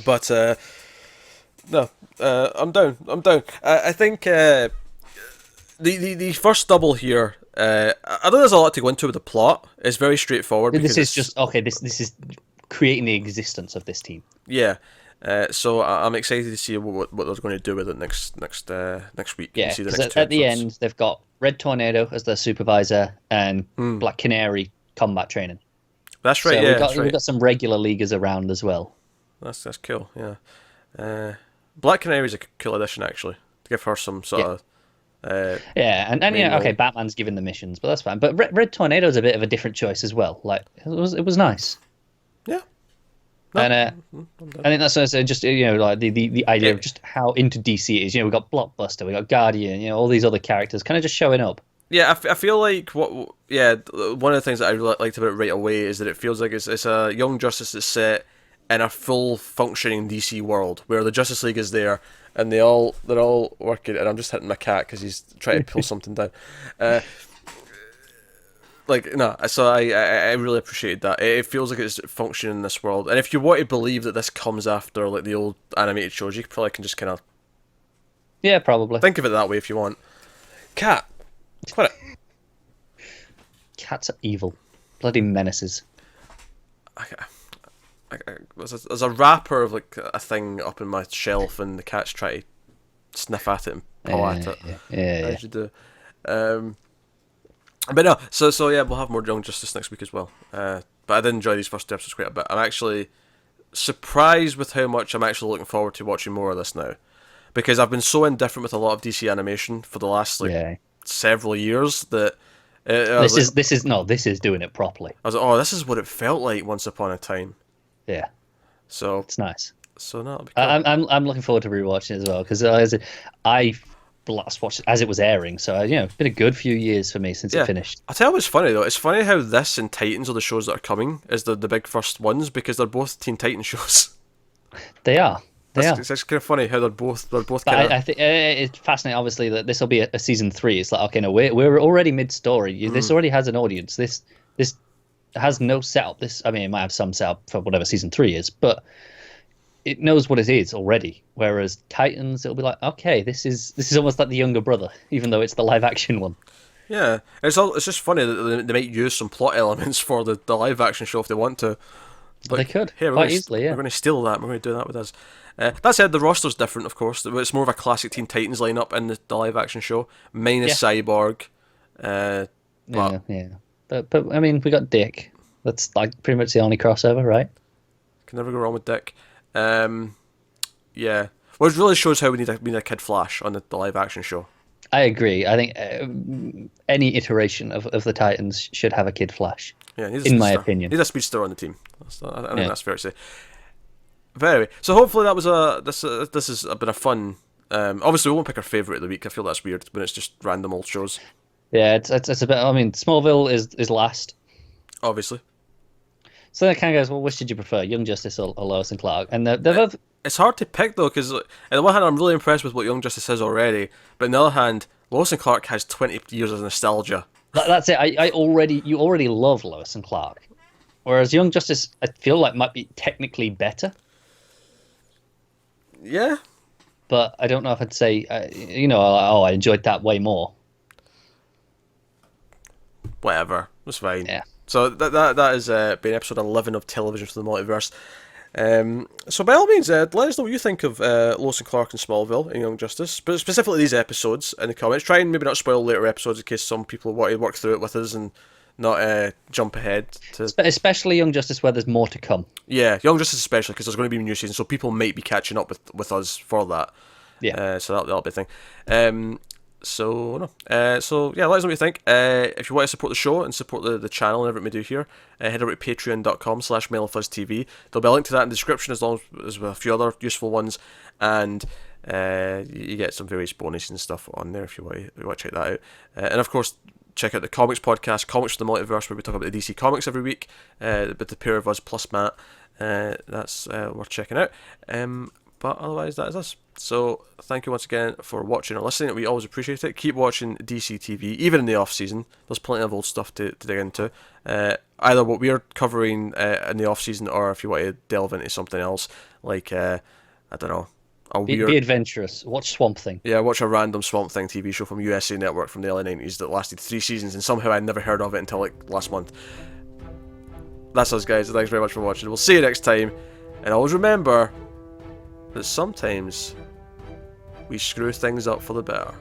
But no, I'm down. I think the first double here. I know there's a lot to go into with the plot. It's very straightforward. this because is just okay. This is creating the existence of this team. yeah. So I'm excited to see what they're going to do with it next week. Yeah, see the 'cause next at two the episodes. end they've got Red Tornado as their supervisor and Black Canary combat training. That's right. So Yeah, that's we've right. got some regular leaguers around as well. That's cool. Yeah. Black Canary's a cool addition actually. To give her some sort of. Yeah, and Main yeah, okay, role. Batman's given the missions, but that's fine. But Red Tornado's a bit of a different choice as well. Like it was nice. Yeah. No, And I think that's also just like the idea of Yeah. just how into DC it is. We've got Blockbuster, we got Guardian, all these other characters kind of just showing up. Yeah, I feel like one of the things that I really liked about it right away is that it feels like it's a Young Justice that's set in a full functioning DC world where the Justice League is there and they're all working. And I'm just hitting my cat because he's trying to pull something down. So I really appreciated that. It feels like it's functioning in this world, and if you want to believe that this comes after like the old animated shows, you probably can just kind of Yeah, probably. think of it that way if you want. Cat, quit it. Cats are evil, bloody menaces. There's a wrapper of like a thing up in my shelf, and the cats try to sniff at it and paw at it. Yeah. As you do. But no, so yeah, we'll have more Young Justice next week as well. But I did enjoy these first two episodes quite a bit. I'm actually surprised with how much I'm actually looking forward to watching more of this now, because I've been so indifferent with a lot of DC animation for the last several years that This is doing it properly. I was like, oh, this is what it felt like once upon a time. Yeah, So it's nice. no, it'll be cool. I'm looking forward to rewatching it as well because I last watched it as it was airing, so it's been a good few years for me since it finished. I'll tell you what's funny though. It's funny how this and Titans are the shows that are coming as the big first ones because they're both Teen Titans shows. They are. It's kind of funny how they're both kind of. I think it's fascinating. Obviously, that this will be a season 3. It's like, okay, no, we're already mid-story. This already has an audience. This has no setup. It might have some setup for whatever season 3 is, but it knows what it is already. Whereas Titans, it'll be like, okay, this is almost like the younger brother, even though it's the live action one. Yeah, it's just funny that they might use some plot elements for the live action show if they want to. Like, they could hey, quite easily. Yeah, we're going to steal that. We're going to do that with us. That said, the roster's different, of course. It's more of a classic Teen Titans lineup in the live action show, minus Cyborg. But But I mean, we got Dick. That's like pretty much the only crossover, right? can never go wrong with Dick. Yeah. Well, it really shows how we need a Kid Flash on the live action show. I agree. I think any iteration of the Titans should have a Kid Flash. Yeah, in my opinion. Need a speedster on the team. I think that's fair to say. But anyway, so hopefully that was this has been a fun. Obviously, we won't pick our favourite of the week. I feel that's weird when it's just random old shows. Yeah, it's a bit. I mean, Smallville is last. Obviously. So that kind of goes, well, which did you prefer, Young Justice or Lois and Clark? And they're both. It's hard to pick though, because on the one hand, I'm really impressed with what Young Justice is already, but on the other hand, Lois and Clark has 20 years of nostalgia. That's it. You already love Lois and Clark, whereas Young Justice, I feel like might be technically better. Yeah. But I don't know if I'd say, I enjoyed that way more. Whatever, it's fine. Yeah. So that has been episode 11 of Television for the Multiverse. So by all means, let us know what you think of Lois and Clark and Smallville and Young Justice, but specifically these episodes in the comments. Try and maybe not spoil later episodes in case some people want to work through it with us and not jump ahead to. Especially Young Justice, where there's more to come. Yeah, Young Justice especially, because there's going to be a new season, so people might be catching up with us for that. Yeah. So that'll be a thing. So no. So yeah, let us know what you think. If you want to support the show and support the channel and everything we do here, head over to patreon.com/MaileFuzzTV. There'll be a link to that in the description, as long as with a few other useful ones, and you get some various bonuses and stuff on there if you want to check that out. And of course, check out the Comics podcast, Comics from the Multiverse, where we talk about the DC Comics every week, with the pair of us plus Matt. That's worth checking out. But otherwise, that is us. So thank you once again for watching or listening. We always appreciate it. Keep watching DC TV, even in the off season. There's plenty of old stuff to dig into. Either what we're covering in the off season, or if you want to delve into something else, like I don't know, be adventurous. Watch Swamp Thing. Yeah, watch a random Swamp Thing TV show from USA Network from the early 90s that lasted 3 seasons, and somehow I never heard of it until like last month. That's us, guys. Thanks very much for watching. We'll see you next time, and always remember that sometimes we screw things up for the better.